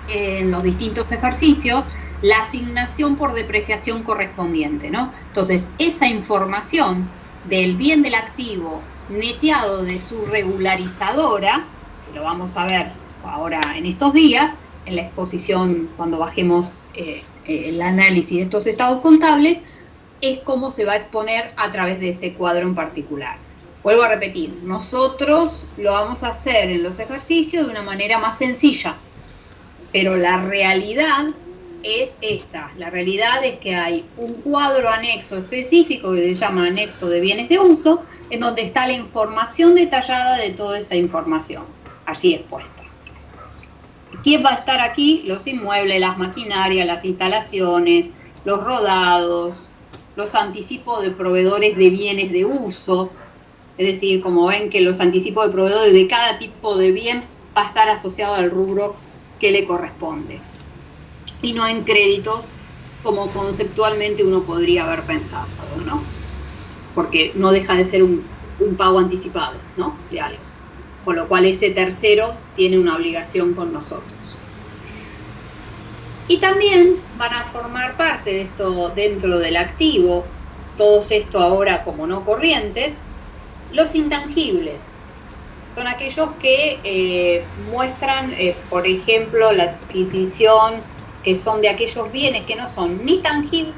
en los distintos ejercicios la asignación por depreciación correspondiente, ¿no? Entonces, esa información del bien del activo neteado de su regularizadora, que lo vamos a ver ahora en estos días, en la exposición cuando bajemos el análisis de estos estados contables, es cómo se va a exponer a través de ese cuadro en particular. Vuelvo a repetir, nosotros lo vamos a hacer en los ejercicios de una manera más sencilla, pero la realidad es esta. La realidad es que hay un cuadro anexo específico que se llama anexo de bienes de uso, en donde está la información detallada de toda esa información, allí expuesta. ¿Quién va a estar aquí? Los inmuebles, las maquinarias, las instalaciones, los rodados, los anticipos de proveedores de bienes de uso. Es decir, como ven que los anticipos de proveedores de cada tipo de bien va a estar asociado al rubro que le corresponde. Y no en créditos, como conceptualmente uno podría haber pensado, ¿no? Porque no deja de ser un pago anticipado, ¿no? De algo. Con lo cual ese tercero tiene una obligación con nosotros. Y también van a formar parte de esto dentro del activo, todos esto ahora como no corrientes, los intangibles. Son aquellos que muestran, por ejemplo, la adquisición, que son de aquellos bienes que no son ni tangibles,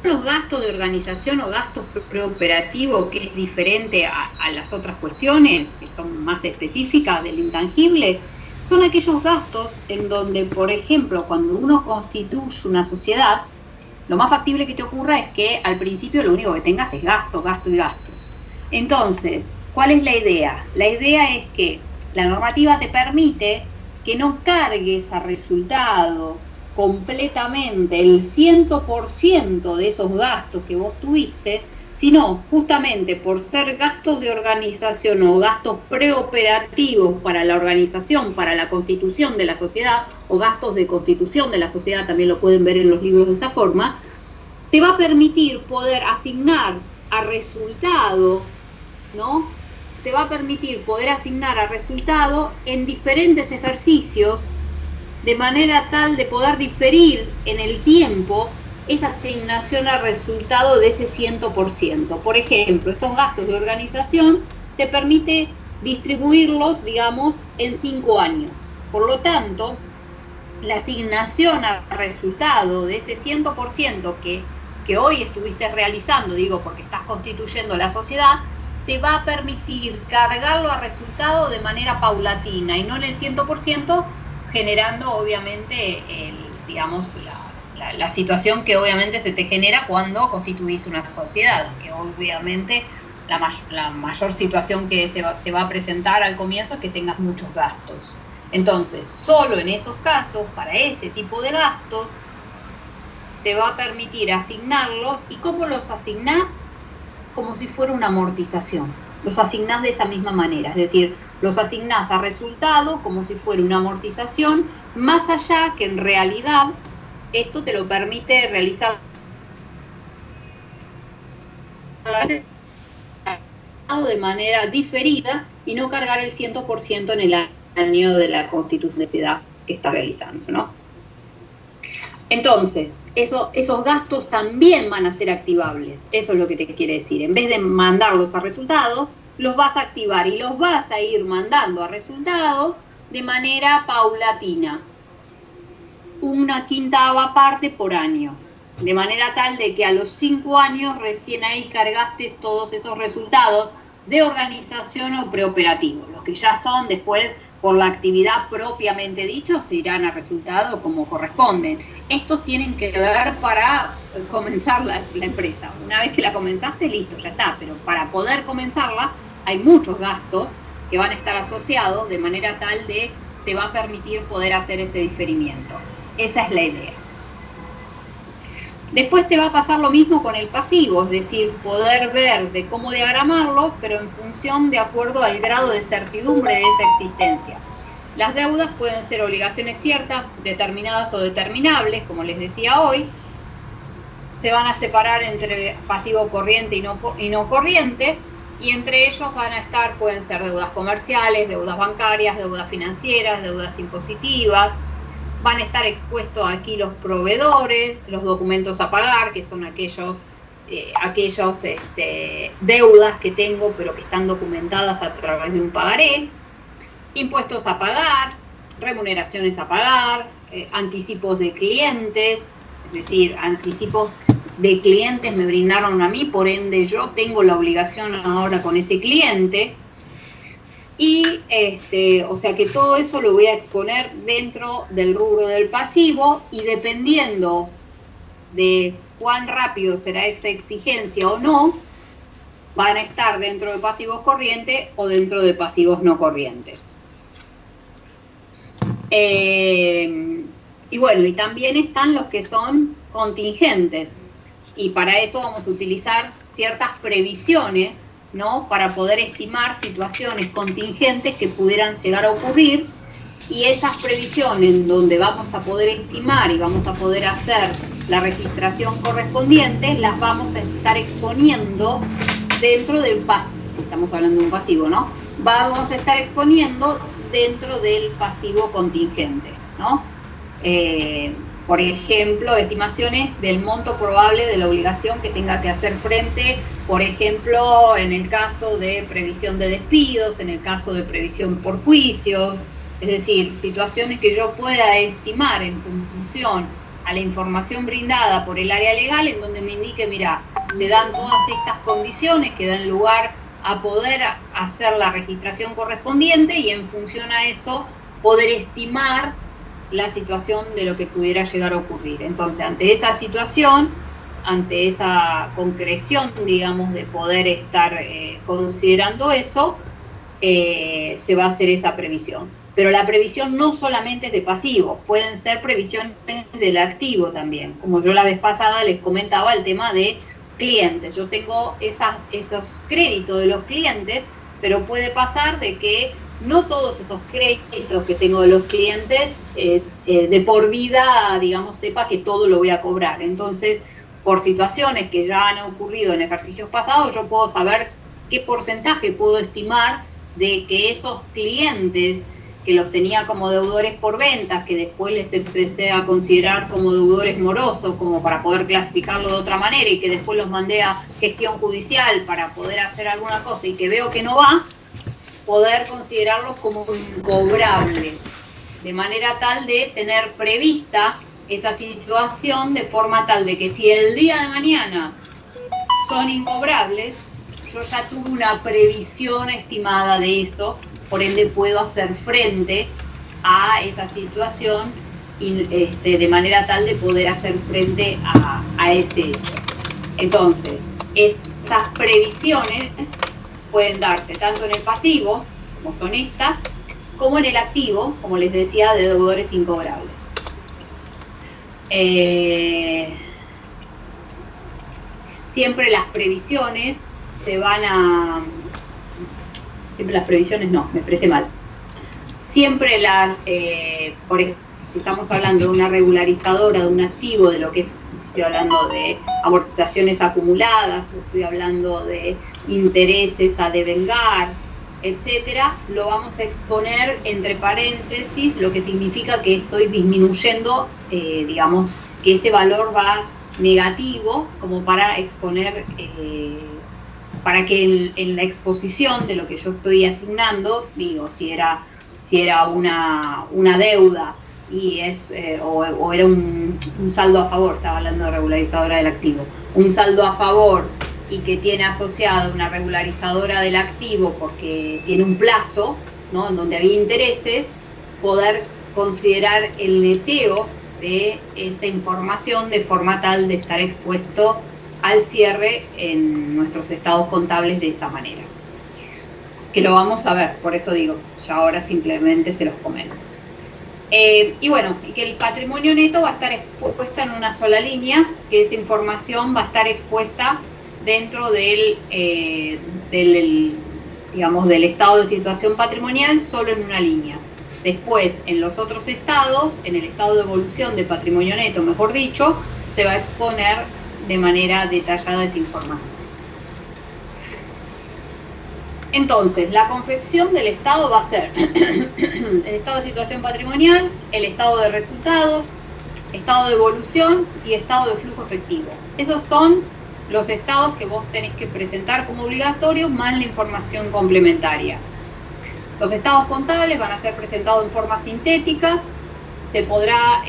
los gastos de organización o gastos preoperativos, que es diferente a las otras cuestiones, que son más específicas del intangible, son aquellos gastos en donde, por ejemplo, cuando uno constituye una sociedad, lo más factible que te ocurra es que al principio lo único que tengas es gastos, gastos y gastos. Entonces, ¿cuál es la idea? La idea es que la normativa te permite que no cargues a resultado completamente el 100% de esos gastos que vos tuviste, sino justamente por ser gastos de organización o gastos preoperativos para la organización, para la constitución de la sociedad, o gastos de constitución de la sociedad, también lo pueden ver en los libros de esa forma, te va a permitir poder asignar a resultado, ¿no? Te va a permitir poder asignar a resultado en diferentes ejercicios, de manera tal de poder diferir en el tiempo esa asignación a resultado de ese 100%. Por ejemplo, estos gastos de organización te permite distribuirlos, digamos, en 5 años. Por lo tanto, la asignación a resultado de ese 100% que hoy estuviste realizando, digo, porque estás constituyendo la sociedad, te va a permitir cargarlo a resultado de manera paulatina y no en el 100%, generando obviamente digamos, la situación que obviamente se te genera cuando constituís una sociedad, que obviamente la mayor situación que te va a presentar al comienzo es que tengas muchos gastos. Entonces, solo en esos casos, para ese tipo de gastos, te va a permitir asignarlos. ¿Y cómo los asignás? Como si fuera una amortización. Los asignás de esa misma manera, es decir, los asignás a resultado como si fuera una amortización, más allá que en realidad esto te lo permite realizar de manera diferida y no cargar el 100% en el año de la constitución de sociedad que está realizando, ¿no? Entonces, esos gastos también van a ser activables. Eso es lo que te quiere decir. En vez de mandarlos a resultados, los vas a activar y los vas a ir mandando a resultados de manera paulatina. Una quintava parte por año. De manera tal de que a los 5 años recién ahí cargaste todos esos resultados de organización o preoperativo. Los que ya son después, por la actividad propiamente dicho, se irán a resultado como corresponden. Estos tienen que ver para comenzar la empresa. Una vez que la comenzaste, listo, ya está. Pero para poder comenzarla, hay muchos gastos que van a estar asociados de manera tal de te va a permitir poder hacer ese diferimiento. Esa es la idea. Después te va a pasar lo mismo con el pasivo, es decir, poder ver de cómo diagramarlo, pero en función de acuerdo al grado de certidumbre de esa existencia. Las deudas pueden ser obligaciones ciertas, determinadas o determinables, como les decía hoy. Se van a separar entre pasivo corriente y no corrientes, y entre ellos van a estar, pueden ser deudas comerciales, deudas bancarias, deudas financieras, deudas impositivas, Van a estar expuestos aquí los proveedores, los documentos a pagar, que son aquellos deudas que tengo pero que están documentadas a través de un pagaré, impuestos a pagar, remuneraciones a pagar, anticipos de clientes, es decir, anticipos de clientes me brindaron a mí, por ende yo tengo la obligación ahora con ese cliente. Y o sea que todo eso lo voy a exponer dentro del rubro del pasivo, y dependiendo de cuán rápido será esa exigencia o no, van a estar dentro de pasivos corrientes o dentro de pasivos no corrientes. Y bueno, y también están los que son contingentes, y para eso vamos a utilizar ciertas previsiones, ¿no? Para poder estimar situaciones contingentes que pudieran llegar a ocurrir, y esas previsiones donde vamos a poder estimar y vamos a poder hacer la registración correspondiente, las vamos a estar exponiendo dentro del pasivo, si estamos hablando de un pasivo, ¿no? Vamos a estar exponiendo dentro del pasivo contingente, ¿no? Por ejemplo, estimaciones del monto probable de la obligación que tenga que hacer frente, por ejemplo, en el caso de previsión de despidos, en el caso de previsión por juicios, es decir, situaciones que yo pueda estimar en función a la información brindada por el área legal, en donde me indique, mira, se dan todas estas condiciones que dan lugar a poder hacer la registración correspondiente, y en función a eso poder estimar la situación de lo que pudiera llegar a ocurrir. Entonces, ante esa situación, ante esa concreción, digamos, de poder estar considerando eso, se va a hacer esa previsión. Pero la previsión no solamente es de pasivo, pueden ser previsiones del activo también. Como yo la vez pasada les comentaba el tema de clientes. Yo tengo esos créditos de los clientes, pero puede pasar de que no todos esos créditos que tengo de los clientes de por vida, digamos, sepa que todo lo voy a cobrar. Entonces, por situaciones que ya han ocurrido en ejercicios pasados, yo puedo saber qué porcentaje puedo estimar de que esos clientes que los tenía como deudores por ventas, que después les empecé a considerar como deudores morosos, como para poder clasificarlo de otra manera, y que después los mandé a gestión judicial para poder hacer alguna cosa y que veo que no va, poder considerarlos como incobrables, de manera tal de tener prevista esa situación de forma tal de que si el día de mañana son incobrables, yo ya tuve una previsión estimada de eso, por ende puedo hacer frente a esa situación y, de manera tal de poder hacer frente a ese hecho. Entonces, esas previsiones pueden darse tanto en el pasivo, como son estas, como en el activo, como les decía, de deudores incobrables. Siempre las previsiones se van a... Siempre las previsiones no, me expresé mal. Siempre las, por ejemplo, si estamos hablando de una regularizadora de un activo, de lo que estoy hablando de amortizaciones acumuladas, o estoy hablando de intereses a devengar, etcétera, lo vamos a exponer entre paréntesis, lo que significa que estoy disminuyendo, digamos, que ese valor va negativo, como para exponer, para que en la exposición de lo que yo estoy asignando, digo, si era una deuda y o era un saldo a favor, estaba hablando de regularizadora del activo, un saldo a favor y que tiene asociado una regularizadora del activo porque tiene un plazo, ¿no?, en donde había intereses, poder considerar el neteo de esa información de forma tal de estar expuesto al cierre en nuestros estados contables de esa manera. Que lo vamos a ver, por eso digo, ya ahora simplemente se los comento. Y bueno, y que el patrimonio neto va a estar expuesta en una sola línea, que esa información va a estar expuesta dentro del estado de situación patrimonial, solo en una línea. Después, en los otros estados, en el estado de evolución de patrimonio neto, mejor dicho, se va a exponer de manera detallada esa información. Entonces, la confección del estado va a ser el estado de situación patrimonial, el estado de resultados, estado de evolución y estado de flujo efectivo. Esos son los estados que vos tenés que presentar como obligatorios, más la información complementaria. Los estados contables van a ser presentados en forma sintética, se podrá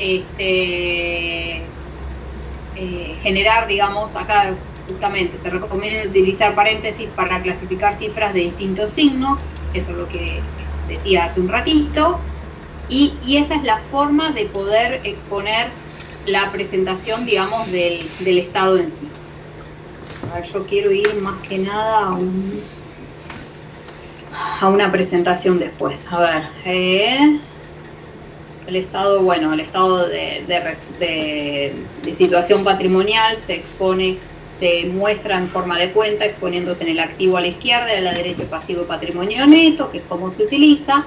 generar, digamos, acá justamente se recomienda utilizar paréntesis para clasificar cifras de distintos signos, eso es lo que decía hace un ratito, y esa es la forma de poder exponer la presentación, digamos, del estado en sí. A ver, yo quiero ir más que nada a una presentación después. A ver, el estado, bueno, el estado de situación patrimonial se expone, se muestra en forma de cuenta, exponiéndose en el activo a la izquierda y a la derecha el pasivo patrimonio neto, que es cómo se utiliza.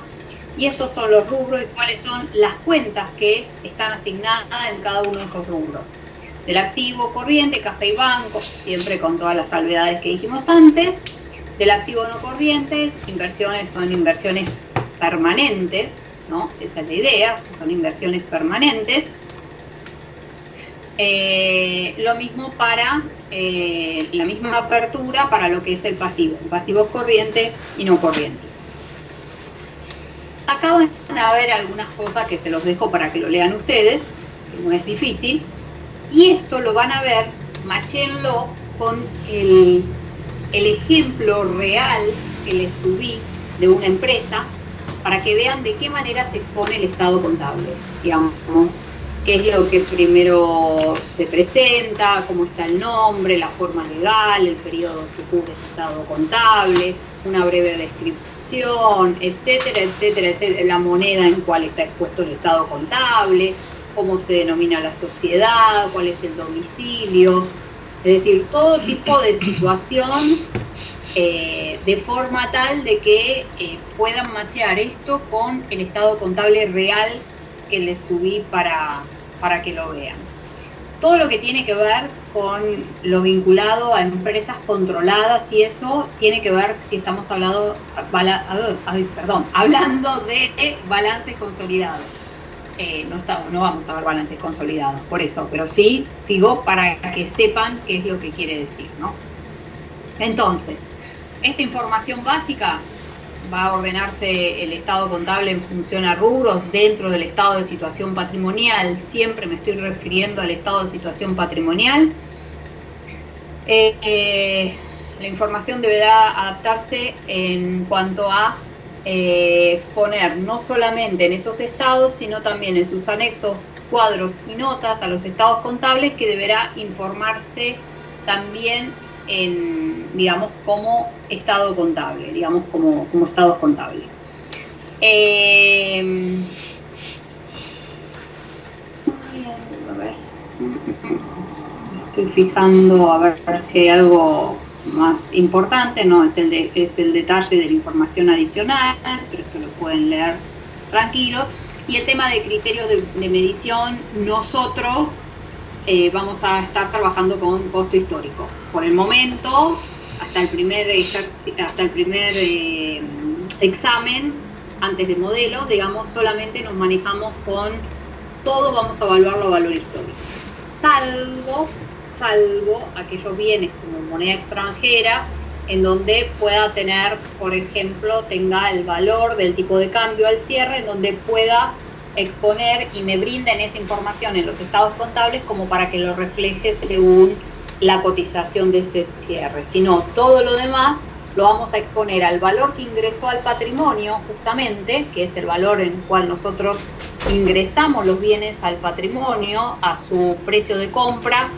Y estos son los rubros y cuáles son las cuentas que están asignadas en cada uno de esos rubros. Del activo corriente, caja y banco, siempre con todas las salvedades que dijimos antes. Del activo no corriente, inversiones son inversiones permanentes, ¿no? Esa es la idea, son inversiones permanentes. Lo mismo para la misma apertura para lo que es el pasivo corriente y no corriente. Acá van a ver algunas cosas que se los dejo para que lo lean ustedes, que no es difícil, y esto lo van a ver, machéenlo con el ejemplo real que les subí de una empresa, para que vean de qué manera se expone el estado contable, digamos, qué es lo que primero se presenta, cómo está el nombre, la forma legal, el periodo que cubre ese estado contable, una breve descripción, etcétera, etcétera, etcétera, la moneda en cual está expuesto el estado contable, cómo se denomina la sociedad, cuál es el domicilio, es decir, todo tipo de situación de forma tal de que puedan machear esto con el estado contable real que les subí para que lo vean. Todo lo que tiene que ver con lo vinculado a empresas controladas y eso tiene que ver si estamos hablando de balances consolidados. No vamos a ver balances consolidados, por eso, pero sí digo para que sepan qué es lo que quiere decir, ¿no? Entonces, esta información básica va a ordenarse el estado contable en función a rubros dentro del estado de situación patrimonial. Siempre me estoy refiriendo al estado de situación patrimonial. La información deberá adaptarse en cuanto a exponer no solamente en esos estados, sino también en sus anexos, cuadros y notas a los estados contables, que deberá informarse también en, digamos, como estado contable, digamos, como estados contables. A ver, estoy fijando a ver si hay algo más importante, no es el detalle de la información adicional, pero esto lo pueden leer tranquilo. Y el tema de criterios de medición, nosotros vamos a estar trabajando con costo histórico. Por el momento, hasta el primer examen, antes de modelo, digamos, solamente nos manejamos con todo, vamos a evaluarlo a valor histórico. Salvo aquellos bienes como moneda extranjera, en donde pueda tener, por ejemplo, tenga el valor del tipo de cambio al cierre, en donde pueda exponer y me brinden esa información en los estados contables como para que lo refleje según la cotización de ese cierre. Si no, todo lo demás lo vamos a exponer al valor que ingresó al patrimonio, justamente, que es el valor en el cual nosotros ingresamos los bienes al patrimonio, a su precio de compra,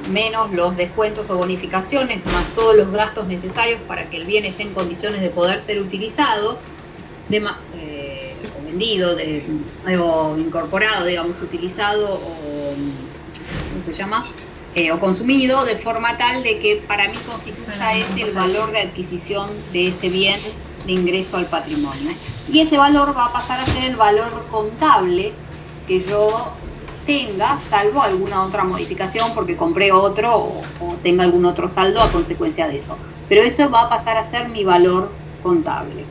menos los descuentos o bonificaciones, más todos los gastos necesarios para que el bien esté en condiciones de poder ser utilizado, o vendido, o incorporado, digamos, utilizado, o ¿cómo se llama? O consumido, de forma tal de que para mí constituya ese el valor de adquisición de ese bien de ingreso al patrimonio. Y ese valor va a pasar a ser el valor contable que yo tenga, salvo alguna otra modificación porque compré otro o tenga algún otro saldo a consecuencia de eso. Pero eso va a pasar a ser mi valor contables.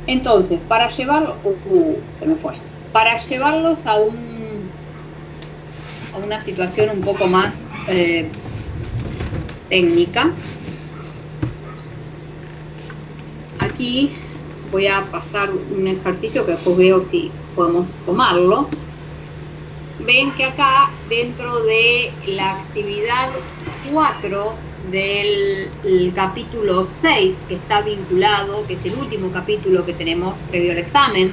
Entonces, para llevarlo, se me fue. Para llevarlos a una situación un poco más técnica, aquí voy a pasar un ejercicio que después veo si podemos tomarlo. Ven que acá, dentro de la actividad 4 del capítulo 6, que está vinculado, que es el último capítulo que tenemos previo al examen,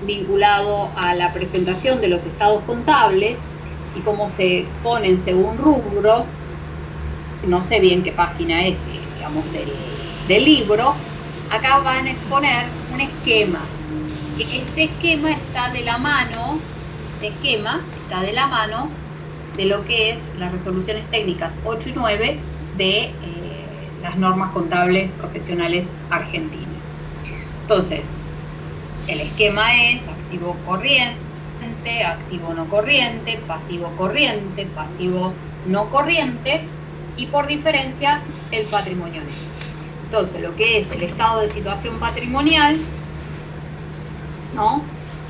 vinculado a la presentación de los estados contables y cómo se exponen según rubros, no sé bien qué página es, digamos, del libro. Acá van a exponer un esquema, que este esquema está de la mano, de lo que es las resoluciones técnicas 8 y 9 de las normas contables profesionales argentinas. Entonces, el esquema es activo corriente, activo no corriente, pasivo no corriente y por diferencia el patrimonio neto. Entonces, lo que es el estado de situación patrimonial, ¿no?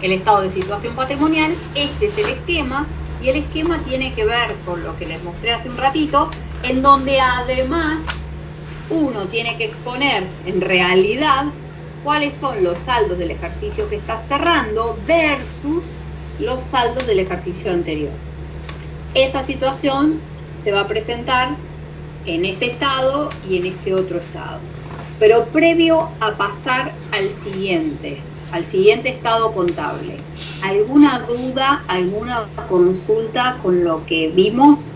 El estado de situación patrimonial, este es el esquema, y el esquema tiene que ver con lo que les mostré hace un ratito, en donde además uno tiene que exponer en realidad cuáles son los saldos del ejercicio que está cerrando versus los saldos del ejercicio anterior. Esa situación se va a presentar en este estado y en este otro estado. Pero previo a pasar al siguiente estado contable, ¿alguna duda, alguna consulta con lo que vimos?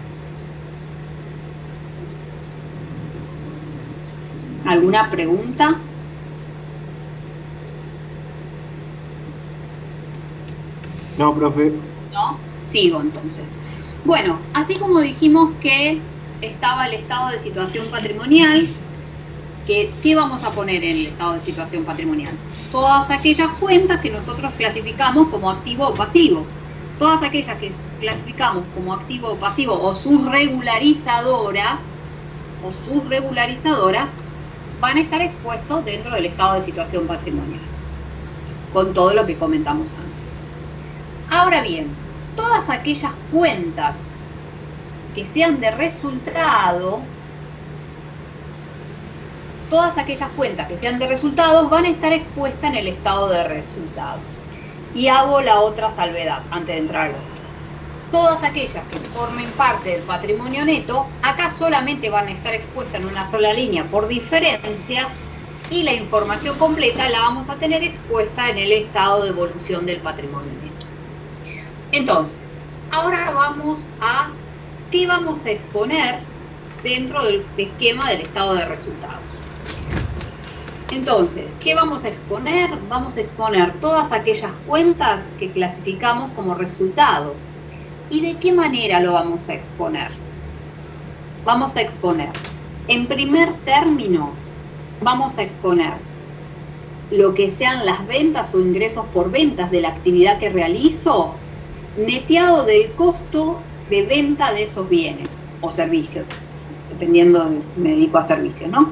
¿Alguna pregunta? No, profe. ¿No? Sigo entonces. Bueno, así como dijimos que estaba el estado de situación patrimonial, ¿qué vamos a poner en el estado de situación patrimonial? Todas aquellas cuentas que nosotros clasificamos como activo o pasivo. Todas aquellas que clasificamos como activo o pasivo o sus regularizadoras van a estar expuestos dentro del estado de situación patrimonial, con todo lo que comentamos antes. Ahora bien, todas aquellas cuentas que sean de resultado, van a estar expuestas en el estado de resultados. Y hago la otra salvedad antes de entrar al otro. Todas aquellas que formen parte del patrimonio neto, acá solamente van a estar expuestas en una sola línea por diferencia, y la información completa la vamos a tener expuesta en el estado de evolución del patrimonio neto. Entonces, ahora vamos a qué vamos a exponer dentro del esquema del estado de resultados. Entonces, ¿qué vamos a exponer? Vamos a exponer todas aquellas cuentas que clasificamos como resultado. ¿Y de qué manera lo vamos a exponer? Vamos a exponer, en primer término, vamos a exponer lo que sean las ventas o ingresos por ventas de la actividad que realizo, neteado del costo de venta de esos bienes o servicios, dependiendo, me dedico a servicios, ¿no?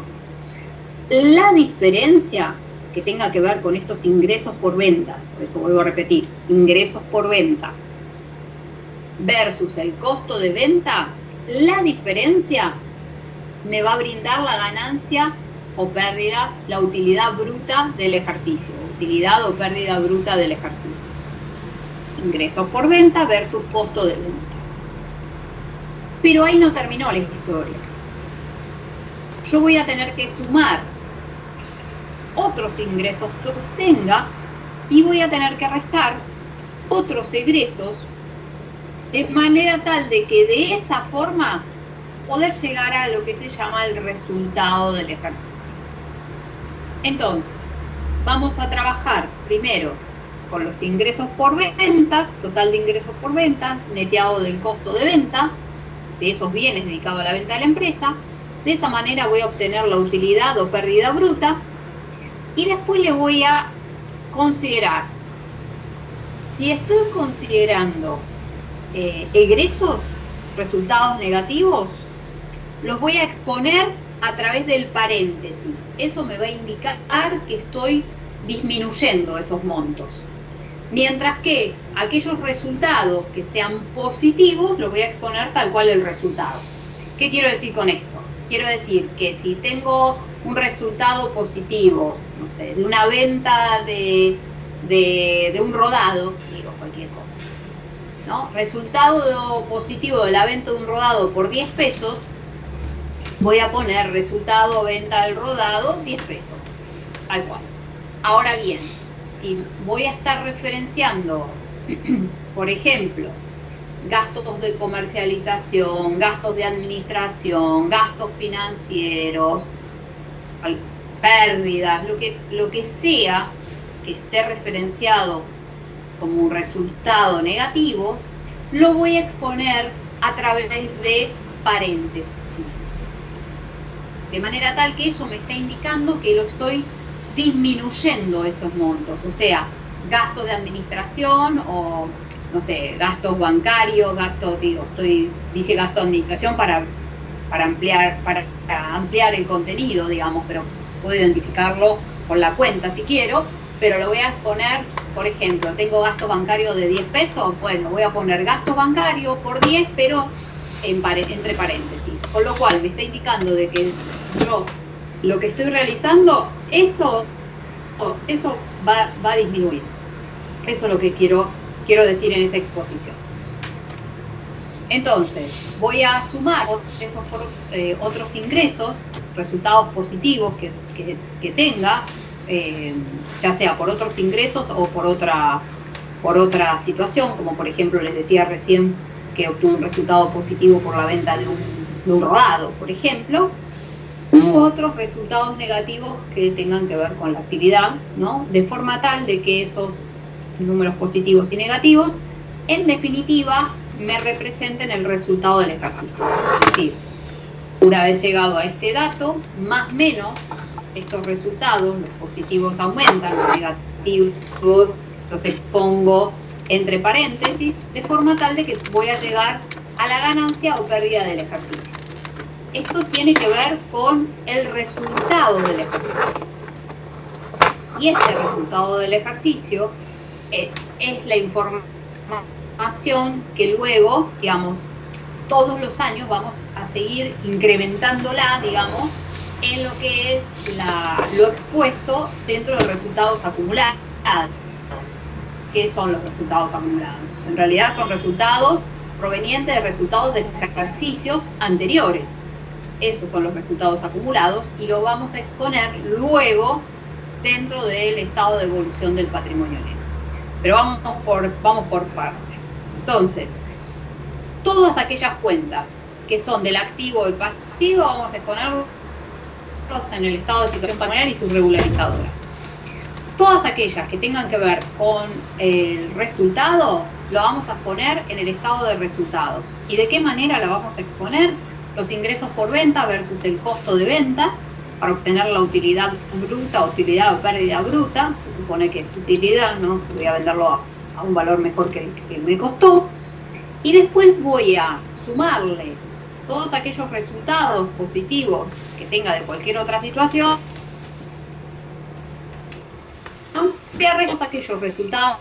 La diferencia que tenga que ver con estos ingresos por venta, por eso vuelvo a repetir, ingresos por venta versus el costo de venta, la diferencia me va a brindar la ganancia o pérdida, la utilidad bruta del ejercicio, utilidad o pérdida bruta del ejercicio. Ingresos por venta versus costo de venta. Pero ahí no terminó la historia. Yo voy a tener que sumar otros ingresos que obtenga y voy a tener que restar otros egresos de manera tal de que de esa forma poder llegar a lo que se llama el resultado del ejercicio. Entonces, vamos a trabajar primero con los ingresos por ventas, total de ingresos por ventas, neteado del costo de venta, de esos bienes dedicados a la venta de la empresa. De esa manera voy a obtener la utilidad o pérdida bruta y después le voy a considerar, si estoy considerando egresos, resultados negativos, los voy a exponer a través del paréntesis. Eso me va a indicar que estoy disminuyendo esos montos. Mientras que aquellos resultados que sean positivos, los voy a exponer tal cual el resultado. ¿Qué quiero decir con esto? Quiero decir que si tengo un resultado positivo, no sé, de una venta de un rodado, digo cualquier cosa, ¿no? Resultado positivo de la venta de un rodado por 10 pesos, voy a poner resultado venta del rodado 10 pesos, tal cual. Ahora bien, si voy a estar referenciando, por ejemplo, gastos de comercialización, gastos de administración, gastos financieros, pérdidas, lo que sea que esté referenciado como un resultado negativo, lo voy a exponer a través de paréntesis. De manera tal que eso me está indicando que lo estoy disminuyendo esos montos, o sea, gastos de administración o, no sé, gastos bancarios, dije gasto de administración para ampliar el contenido, digamos, pero puedo identificarlo con la cuenta si quiero, pero lo voy a exponer, por ejemplo, tengo gastos bancarios de 10 pesos, bueno, voy a poner gastos bancarios por 10, pero entre paréntesis, con lo cual me está indicando de que yo lo que estoy realizando, eso va a disminuir. Eso es lo que quiero decir en esa exposición. Entonces, voy a sumar esos otros ingresos, resultados positivos que tenga, ya sea por otros ingresos o por otra situación, como por ejemplo les decía recién que obtuve un resultado positivo por la venta de un rodado, por ejemplo, u otros resultados negativos que tengan que ver con la actividad, ¿no? De forma tal de que esos números positivos y negativos, en definitiva, me representen el resultado del ejercicio. Es decir, una vez llegado a este dato, más o menos, estos resultados, los positivos aumentan, los negativos los expongo entre paréntesis, de forma tal de que voy a llegar a la ganancia o pérdida del ejercicio. Esto tiene que ver con el resultado del ejercicio. Y este resultado del ejercicio es la información que luego, digamos, todos los años vamos a seguir incrementándola, digamos, en lo que es lo expuesto dentro de resultados acumulados. ¿Qué son los resultados acumulados? En realidad son resultados provenientes de resultados de ejercicios anteriores. Esos son los resultados acumulados y lo vamos a exponer luego dentro del estado de evolución del patrimonio neto. Pero vamos por parte. Entonces, todas aquellas cuentas que son del activo y pasivo, vamos a exponerlos en el estado de situación patrimonial y sus regularizadoras. Todas aquellas que tengan que ver con el resultado, lo vamos a exponer en el estado de resultados. ¿Y de qué manera lo vamos a exponer? Los ingresos por venta versus el costo de venta, para obtener la utilidad bruta, utilidad o pérdida bruta, se supone que es utilidad, ¿no? Voy a venderlo a un valor mejor que el que me costó. Y después voy a sumarle todos aquellos resultados positivos que tenga de cualquier otra situación, todos aquellos resultados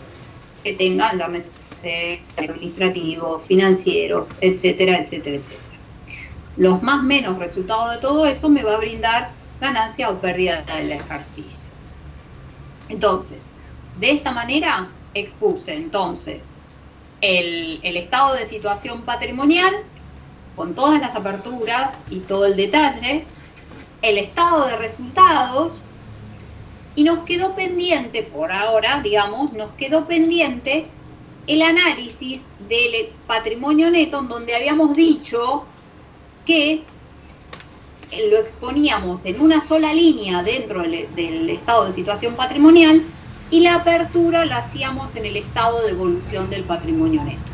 que tengan, llámese administrativos, financieros, etcétera, etcétera, etcétera. Los más menos resultados de todo eso me va a brindar ganancia o pérdida del ejercicio. Entonces, de esta manera expuse entonces el estado de situación patrimonial con todas las aperturas y todo el detalle, el estado de resultados, y nos quedó pendiente, por ahora, digamos, nos quedó pendiente el análisis del patrimonio neto, en donde habíamos dicho que lo exponíamos en una sola línea dentro del estado de situación patrimonial y la apertura la hacíamos en el estado de evolución del patrimonio neto.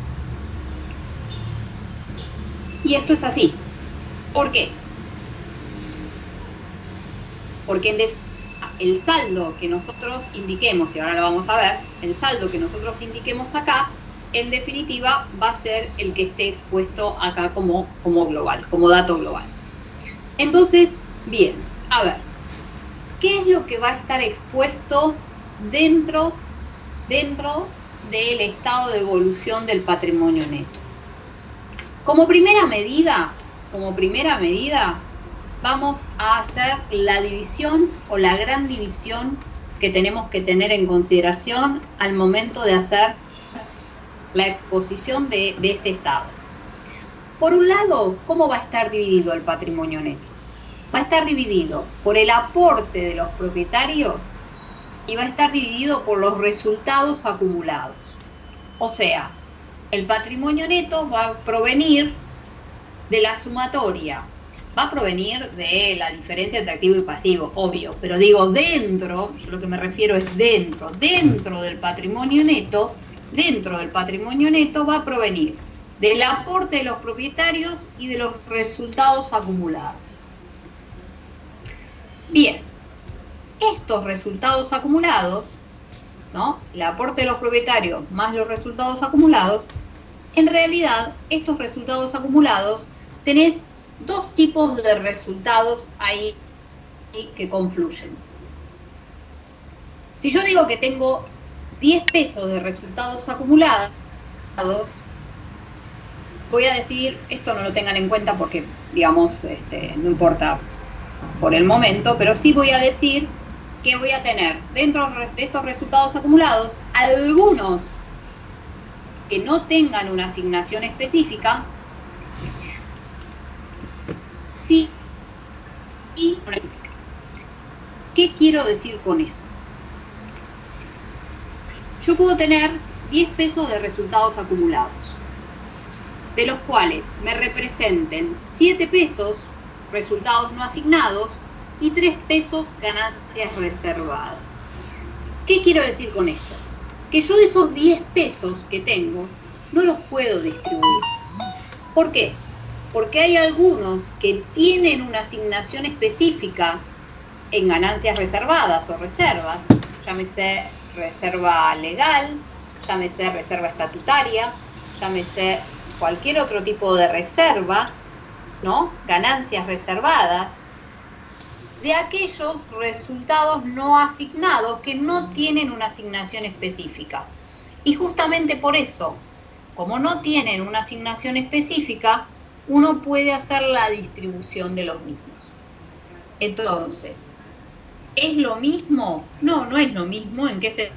Y esto es así. ¿Por qué? Porque el saldo que nosotros indiquemos, y ahora lo vamos a ver, el saldo que nosotros indiquemos acá, en definitiva va a ser el que esté expuesto acá como global, como dato global. Entonces, Bien, a ver, ¿qué es lo que va a estar expuesto dentro del estado de evolución del patrimonio neto? Como primera medida, vamos a hacer la división o la gran división que tenemos que tener en consideración al momento de hacer la exposición de este estado. Por un lado, ¿cómo va a estar dividido el patrimonio neto? Va a estar dividido por el aporte de los propietarios y va a estar dividido por los resultados acumulados. O sea, el patrimonio neto va a provenir de la sumatoria, va a provenir de la diferencia entre activo y pasivo, obvio, pero digo dentro, yo lo que me refiero es dentro del patrimonio neto va a provenir del aporte de los propietarios y de los resultados acumulados. Bien, estos resultados acumulados, ¿no? El aporte de los propietarios más los resultados acumulados, en realidad estos resultados acumulados tenés dos tipos de resultados ahí que confluyen. Si yo digo que tengo 10 pesos de resultados acumulados, voy a decir, esto no lo tengan en cuenta porque, digamos, no importa por el momento, pero sí voy a decir que voy a tener dentro de estos resultados acumulados algunos que no tengan una asignación específica, sí, y una específica. ¿Qué quiero decir con eso? Yo puedo tener 10 pesos de resultados acumulados, de los cuales me representen 7 pesos resultados no asignados y 3 pesos ganancias reservadas. ¿Qué quiero decir con esto? Que yo esos 10 pesos que tengo no los puedo distribuir. ¿Por qué? Porque hay algunos que tienen una asignación específica en ganancias reservadas o reservas, llámese reserva legal, llámese reserva estatutaria, llámese cualquier otro tipo de reserva, ¿no? Ganancias reservadas, de aquellos resultados no asignados que no tienen una asignación específica. Y justamente por eso, como no tienen una asignación específica, uno puede hacer la distribución de los mismos. Entonces, ¿es lo mismo? No, no es lo mismo. ¿En qué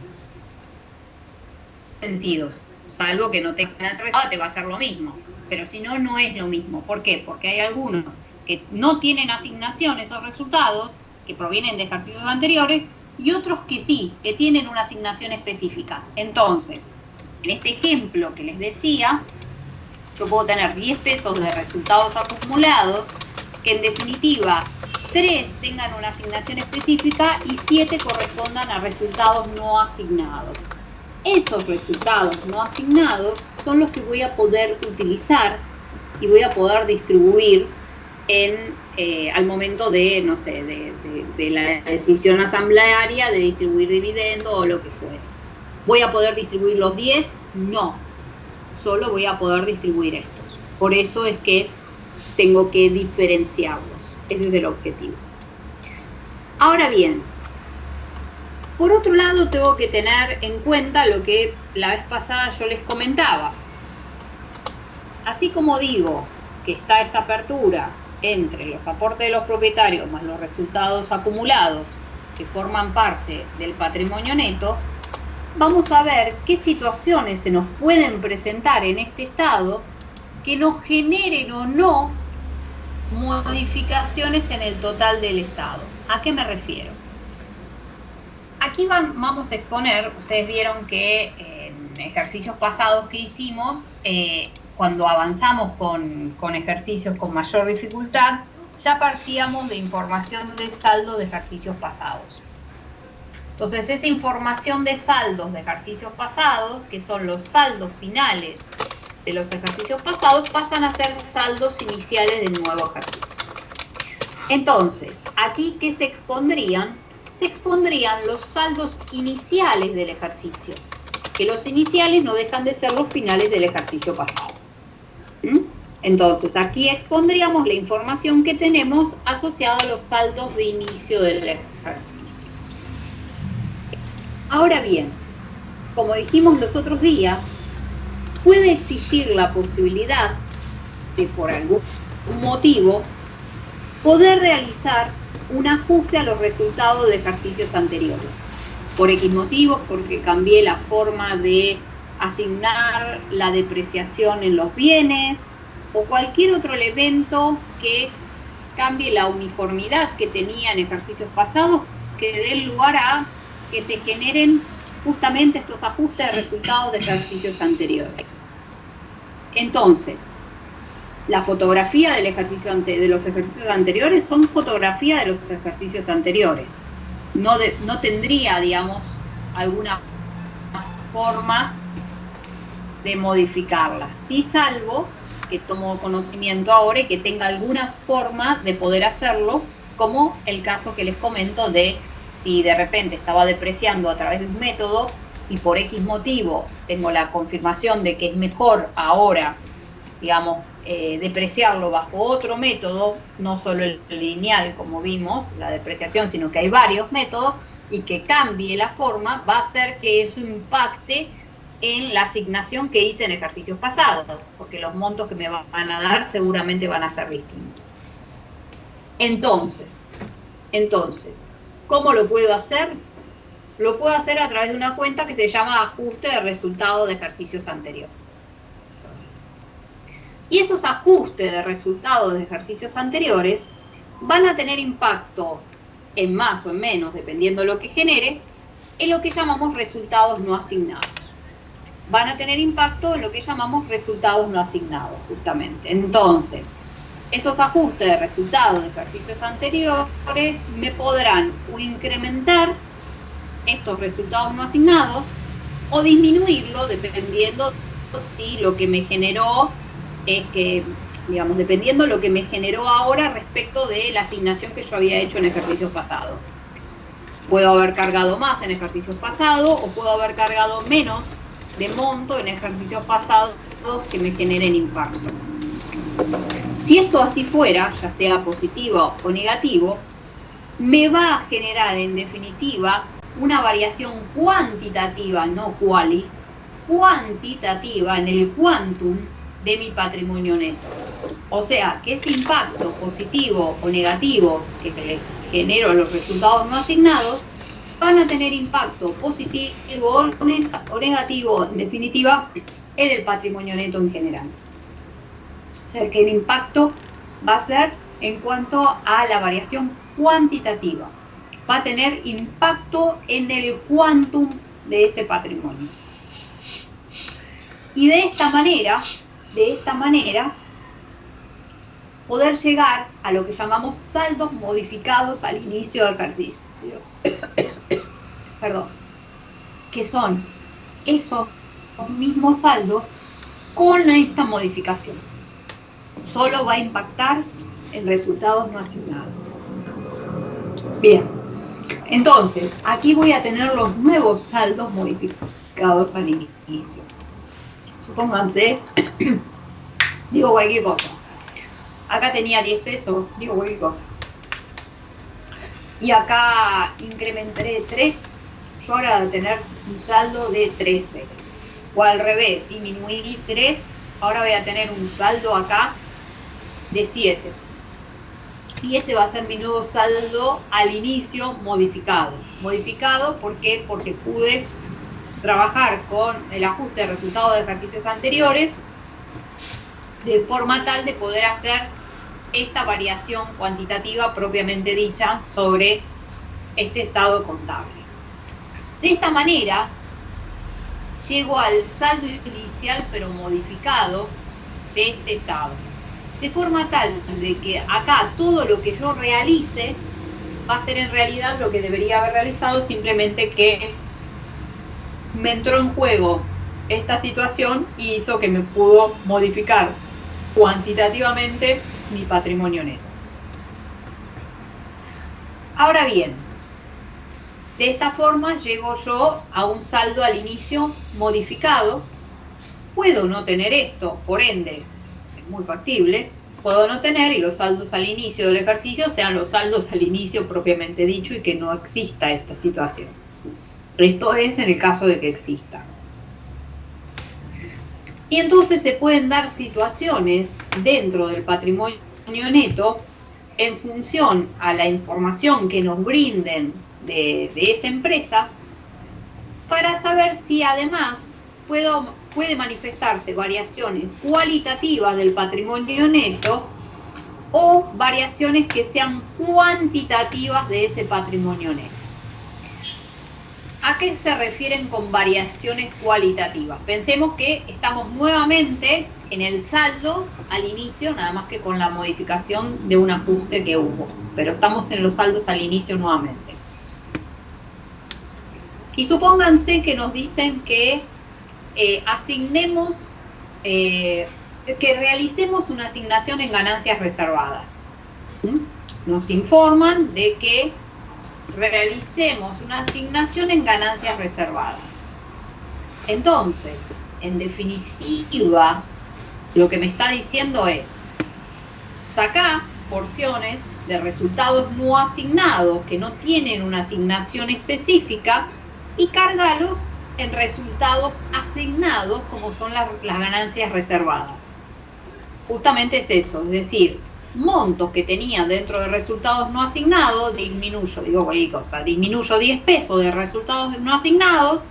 sentidos? Salvo que no tengas ganancia reservada, te va a hacer lo mismo. Pero si no, no es lo mismo. ¿Por qué? Porque hay algunos que no tienen asignación esos resultados, que provienen de ejercicios anteriores, y otros que sí, que tienen una asignación específica. Entonces, en este ejemplo que les decía, yo puedo tener 10 pesos de resultados acumulados, que en definitiva 3 tengan una asignación específica y 7 correspondan a resultados no asignados. Esos resultados no asignados son los que voy a poder utilizar y voy a poder distribuir al momento de, no sé, de la decisión asamblearia de distribuir dividendo o lo que fuera. ¿Voy a poder distribuir los 10? No. Solo voy a poder distribuir estos. Por eso es que tengo que diferenciarlos. Ese es el objetivo. Ahora bien, por otro lado tengo que tener en cuenta lo que la vez pasada yo les comentaba. Así como digo que está esta apertura entre los aportes de los propietarios más los resultados acumulados que forman parte del patrimonio neto, vamos a ver qué situaciones se nos pueden presentar en este estado que nos generen o no modificaciones en el total del estado. ¿A qué me refiero? Aquí vamos a exponer, ustedes vieron que en ejercicios pasados que hicimos, cuando avanzamos con ejercicios con mayor dificultad, ya partíamos de información de saldo de ejercicios pasados. Entonces, esa información de saldos de ejercicios pasados, que son los saldos finales de los ejercicios pasados, pasan a ser saldos iniciales del nuevo ejercicio. Entonces, aquí, ¿qué se expondrían? Se expondrían los saldos iniciales del ejercicio, que los iniciales no dejan de ser los finales del ejercicio pasado. Entonces, aquí expondríamos la información que tenemos asociada a los saldos de inicio del ejercicio. Ahora bien, como dijimos los otros días, puede existir la posibilidad de, por algún motivo, poder realizar un ajuste a los resultados de ejercicios anteriores. Por X motivos, porque cambié la forma de asignar la depreciación en los bienes, o cualquier otro elemento que cambie la uniformidad que tenía en ejercicios pasados, que dé lugar a que se generen justamente estos ajustes de resultados de ejercicios anteriores. Entonces, la fotografía del ejercicio de los ejercicios anteriores son fotografía de los ejercicios anteriores. No tendría, digamos, alguna forma de modificarla. Sí, salvo que tomo conocimiento ahora y que tenga alguna forma de poder hacerlo, como el caso que les comento de si de repente estaba depreciando a través de un método y por X motivo tengo la confirmación de que es mejor ahora, digamos, depreciarlo bajo otro método, no solo el lineal como vimos, la depreciación, sino que hay varios métodos, y que cambie la forma, va a hacer que eso impacte en la asignación que hice en ejercicios pasados, porque los montos que me van a dar seguramente van a ser distintos. Entonces, ¿cómo lo puedo hacer? Lo puedo hacer a través de una cuenta que se llama ajuste de resultados de ejercicios anteriores. Y esos ajustes de resultados de ejercicios anteriores van a tener impacto en más o en menos, dependiendo de lo que genere, en lo que llamamos resultados no asignados. Van a tener impacto en lo que llamamos resultados no asignados, justamente. Entonces, esos ajustes de resultados de ejercicios anteriores me podrán o incrementar estos resultados no asignados o disminuirlo, dependiendo si lo que me generó es que, digamos, dependiendo lo que me generó ahora respecto de la asignación que yo había hecho en ejercicios pasados. Puedo haber cargado más en ejercicios pasados o puedo haber cargado menos de monto en ejercicios pasados que me generen impacto. Si esto así fuera, ya sea positivo o negativo, me va a generar en definitiva una variación cuantitativa, no quali, cuantitativa en el quantum de mi patrimonio neto. O sea, que ese impacto positivo o negativo que le genero a los resultados no asignados van a tener impacto positivo o negativo, en definitiva, en el patrimonio neto en general. O sea, que el impacto va a ser en cuanto a la variación cuantitativa. Va a tener impacto en el quantum de ese patrimonio. Y de esta manera, poder llegar a lo que llamamos saldos modificados al inicio del ejercicio. Perdón. Que son esos mismos saldos con esta modificación. Solo va a impactar en resultados no asignados. Bien. Entonces, aquí voy a tener los nuevos saldos modificados al inicio. Supónganse, digo cualquier cosa. Acá tenía 10 pesos, digo cualquier cosa. Y acá incrementé 3, yo ahora voy a tener un saldo de 13. O al revés, disminuí 3, ahora voy a tener un saldo acá de 7. Y ese va a ser mi nuevo saldo al inicio modificado. Modificado, ¿por qué? Porque pude trabajar con el ajuste de resultados de ejercicios anteriores de forma tal de poder hacer esta variación cuantitativa propiamente dicha sobre este estado contable. De esta manera, llego al saldo inicial pero modificado de este estado. De forma tal de que acá todo lo que yo realice va a ser en realidad lo que debería haber realizado, simplemente que me entró en juego esta situación y hizo que me pudo modificar cuantitativamente mi patrimonio neto. Ahora bien, de esta forma llego yo a un saldo al inicio modificado. Puedo no tener esto, por ende, muy factible, puedo no tener y los saldos al inicio del ejercicio sean los saldos al inicio propiamente dicho y que no exista esta situación. Esto es en el caso de que exista. Y entonces se pueden dar situaciones dentro del patrimonio neto en función a la información que nos brinden de esa empresa para saber si además puede manifestarse variaciones cualitativas del patrimonio neto o variaciones que sean cuantitativas de ese patrimonio neto. ¿A qué se refieren con variaciones cualitativas? Pensemos que estamos nuevamente en el saldo al inicio, nada más que con la modificación de un ajuste que hubo, pero estamos en los saldos al inicio nuevamente. Y supónganse que nos dicen que que realicemos una asignación en ganancias reservadas. Nos informan de que realicemos una asignación en ganancias reservadas. Entonces, en definitiva, lo que me está diciendo es, sacá porciones de resultados no asignados que no tienen una asignación específica y cargalos en resultados asignados como son las ganancias reservadas. Justamente es eso, es decir, montos que tenía dentro de resultados no asignados, disminuyo 10 pesos de resultados no asignados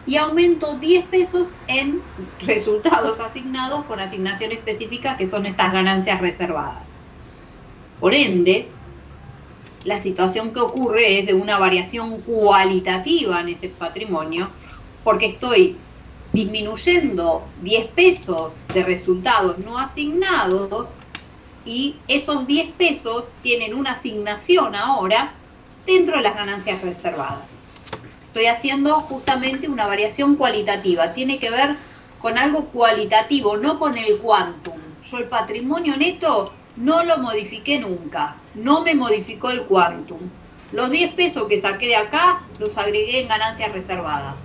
y aumento 10 pesos en resultados asignados con asignación específica que son estas ganancias reservadas. Por ende, la situación que ocurre es de una variación cualitativa en ese patrimonio porque estoy disminuyendo 10 pesos de resultados no asignados y esos 10 pesos tienen una asignación ahora dentro de las ganancias reservadas. Estoy haciendo justamente una variación cualitativa, tiene que ver con algo cualitativo, no con el quantum. Yo el patrimonio neto no lo modifiqué nunca, no me modificó el quantum. Los 10 pesos que saqué de acá los agregué en ganancias reservadas.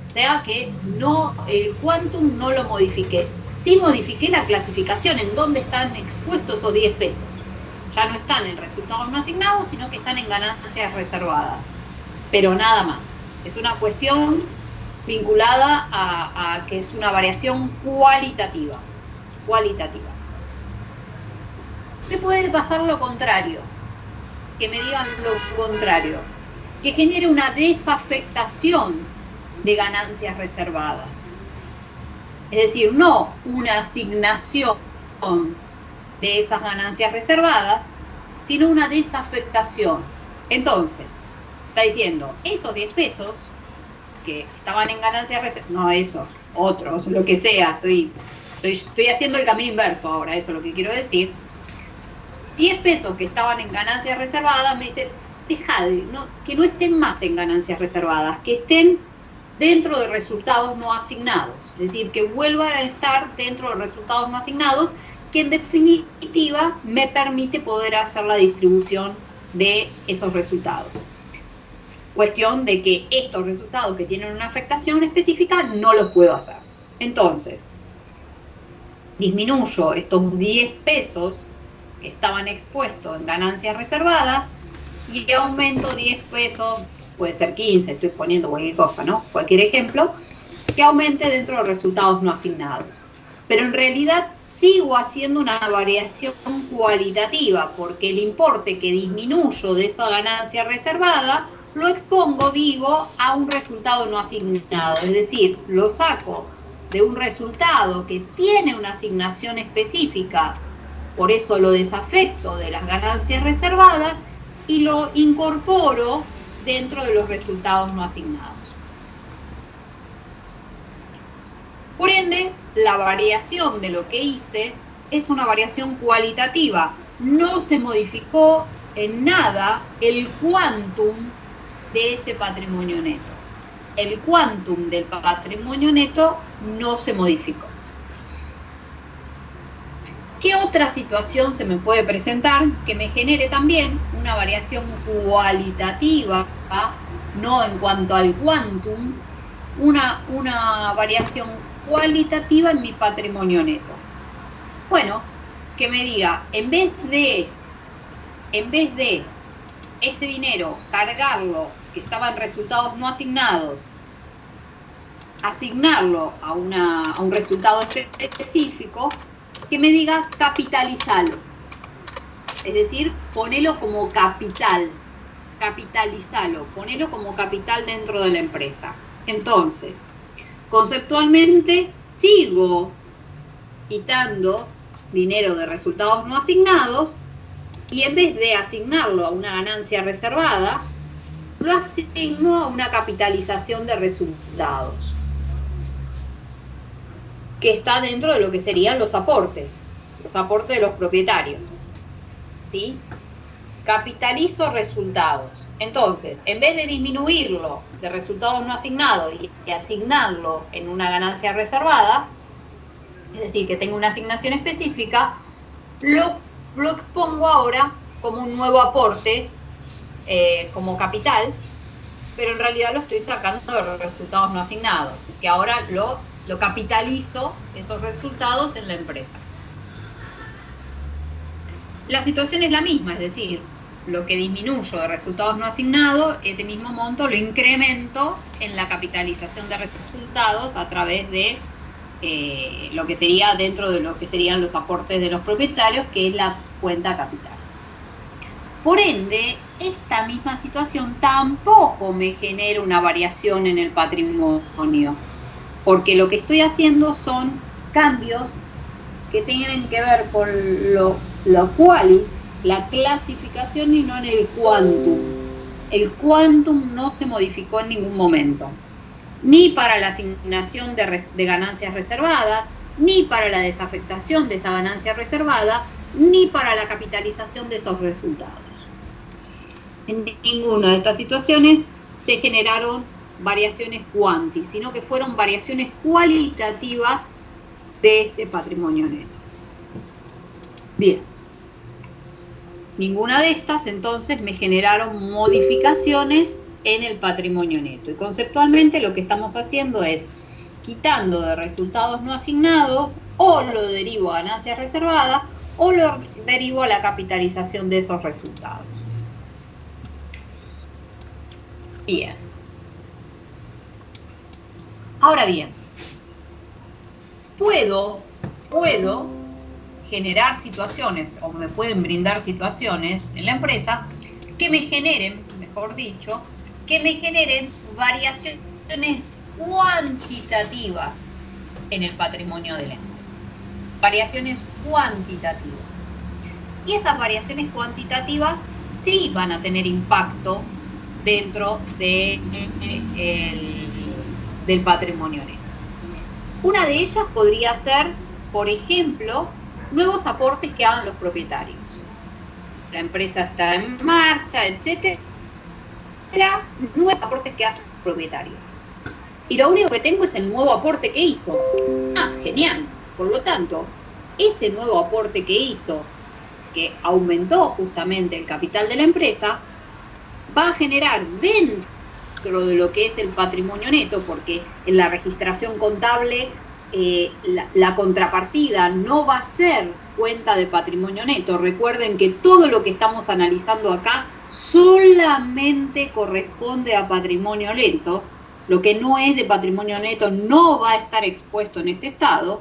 O sea que no, el quantum no lo modifiqué. Sí modifiqué la clasificación en dónde están expuestos esos 10 pesos. Ya no están en resultados no asignados, sino que están en ganancias reservadas. Pero nada más. Es una cuestión vinculada a que es una variación cualitativa. Me puede pasar lo contrario. Que me digan lo contrario. Que genere una desafectación de ganancias reservadas. Es decir, no una asignación de esas ganancias reservadas, sino una desafectación. Entonces, está diciendo, esos 10 pesos que estaban en ganancias reservadas, no esos, otros, lo que sea, estoy haciendo el camino inverso ahora, eso es lo que quiero decir. 10 pesos que estaban en ganancias reservadas, me dice, que no estén más en ganancias reservadas, que estén dentro de resultados no asignados, es decir, que vuelvan a estar dentro de resultados no asignados, que en definitiva me permite poder hacer la distribución de esos resultados. Cuestión de que estos resultados que tienen una afectación específica no los puedo hacer. Entonces, disminuyo estos 10 pesos que estaban expuestos en ganancias reservadas y aumento 10 pesos, puede ser 15, estoy poniendo cualquier cosa, ¿no? Cualquier ejemplo, que aumente dentro de resultados no asignados. Pero en realidad sigo haciendo una variación cualitativa porque el importe que disminuyo de esa ganancia reservada lo expongo, digo, a un resultado no asignado. Es decir, lo saco de un resultado que tiene una asignación específica, por eso lo desafecto de las ganancias reservadas y lo incorporo dentro de los resultados no asignados. Por ende, la variación de lo que hice es una variación cualitativa. No se modificó en nada el quantum de ese patrimonio neto. El quantum del patrimonio neto no se modificó. ¿Qué otra situación se me puede presentar que me genere también una variación cualitativa, no en cuanto al quantum, una variación cualitativa en mi patrimonio neto? Bueno, que me diga, en vez de ese dinero cargarlo, que estaba en resultados no asignados, asignarlo a un resultado específico, que me diga capitalizarlo. Es decir, ponelo como capital, capitalizarlo, ponelo como capital dentro de la empresa. Entonces, conceptualmente sigo quitando dinero de resultados no asignados y en vez de asignarlo a una ganancia reservada, lo asigno a una capitalización de resultados, que está dentro de lo que serían los aportes de los propietarios, ¿sí? Capitalizo resultados. Entonces, en vez de disminuirlo de resultados no asignados y asignarlo en una ganancia reservada, es decir, que tenga una asignación específica, lo expongo ahora como un nuevo aporte, como capital, pero en realidad lo estoy sacando de los resultados no asignados, que ahora lo capitalizo esos resultados en la empresa. La situación es la misma, es decir, lo que disminuyo de resultados no asignados, ese mismo monto lo incremento en la capitalización de resultados a través de lo que sería dentro de lo que serían los aportes de los propietarios, que es la cuenta capital. Por ende, esta misma situación tampoco me genera una variación en el patrimonio, porque lo que estoy haciendo son cambios que tienen que ver con lo cual, la clasificación y no en el quantum. El quantum no se modificó en ningún momento, ni para la asignación de ganancias reservadas, ni para la desafectación de esa ganancia reservada, ni para la capitalización de esos resultados. En ninguna de estas situaciones se generaron variaciones cuanti, sino que fueron variaciones cualitativas de este patrimonio neto. Bien. Ninguna de estas, entonces, me generaron modificaciones en el patrimonio neto. Y conceptualmente lo que estamos haciendo es quitando de resultados no asignados, o lo derivo a ganancias reservadas, o lo derivo a la capitalización de esos resultados. Bien. Ahora bien, puedo generar situaciones, o me pueden brindar situaciones en la empresa que me generen, mejor dicho, que me generen variaciones cuantitativas en el patrimonio del ente. Variaciones cuantitativas. Y esas variaciones cuantitativas sí van a tener impacto dentro del patrimonio neto. Una de ellas podría ser, por ejemplo, nuevos aportes que hagan los propietarios. La empresa está en marcha, etcétera. Nuevos aportes que hacen los propietarios. Y lo único que tengo es el nuevo aporte que hizo. Ah, genial. Por lo tanto, ese nuevo aporte que hizo, que aumentó justamente el capital de la empresa, va a generar dentro de lo que es el patrimonio neto, porque en la registración contable la contrapartida no va a ser cuenta de patrimonio neto. Recuerden que todo lo que estamos analizando acá solamente corresponde a patrimonio neto. Lo que no es de patrimonio neto no va a estar expuesto en este estado.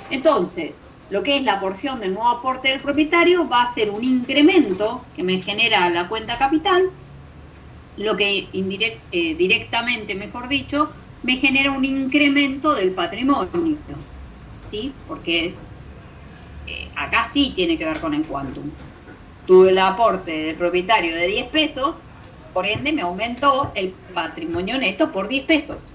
Entonces, lo que es la porción del nuevo aporte del propietario va a ser un incremento que me genera la cuenta capital, lo que directamente, mejor dicho, me genera un incremento del patrimonio, ¿sí? Porque acá sí tiene que ver con el quantum. Tuve el aporte del propietario de 10 pesos, por ende me aumentó el patrimonio neto por 10 pesos.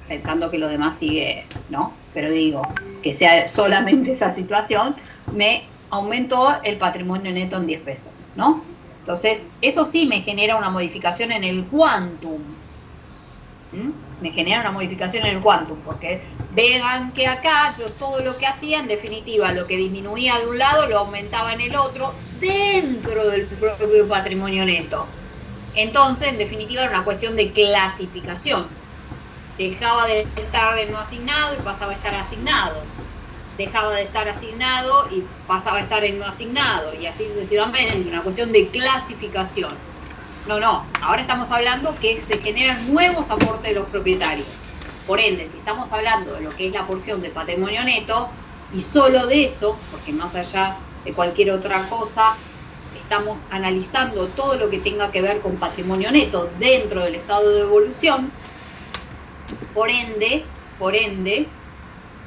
Pensando que lo demás sigue, ¿no? Pero digo, que sea solamente esa situación, me aumentó el patrimonio neto en 10 pesos, ¿no? Entonces, eso sí me genera una modificación en el quantum. Me genera una modificación en el quantum, porque vean que acá yo todo lo que hacía, en definitiva, lo que disminuía de un lado, lo aumentaba en el otro, dentro del propio patrimonio neto. Entonces, en definitiva, era una cuestión de clasificación. Dejaba de estar de no asignado y pasaba a estar asignado. dejaba de estar asignado y pasaba a estar en no asignado, y así sucesivamente, una cuestión de clasificación. No, ahora estamos hablando que se generan nuevos aportes de los propietarios. Por ende, si estamos hablando de lo que es la porción de patrimonio neto, y solo de eso, porque más allá de cualquier otra cosa, estamos analizando todo lo que tenga que ver con patrimonio neto dentro del estado de evolución, por ende,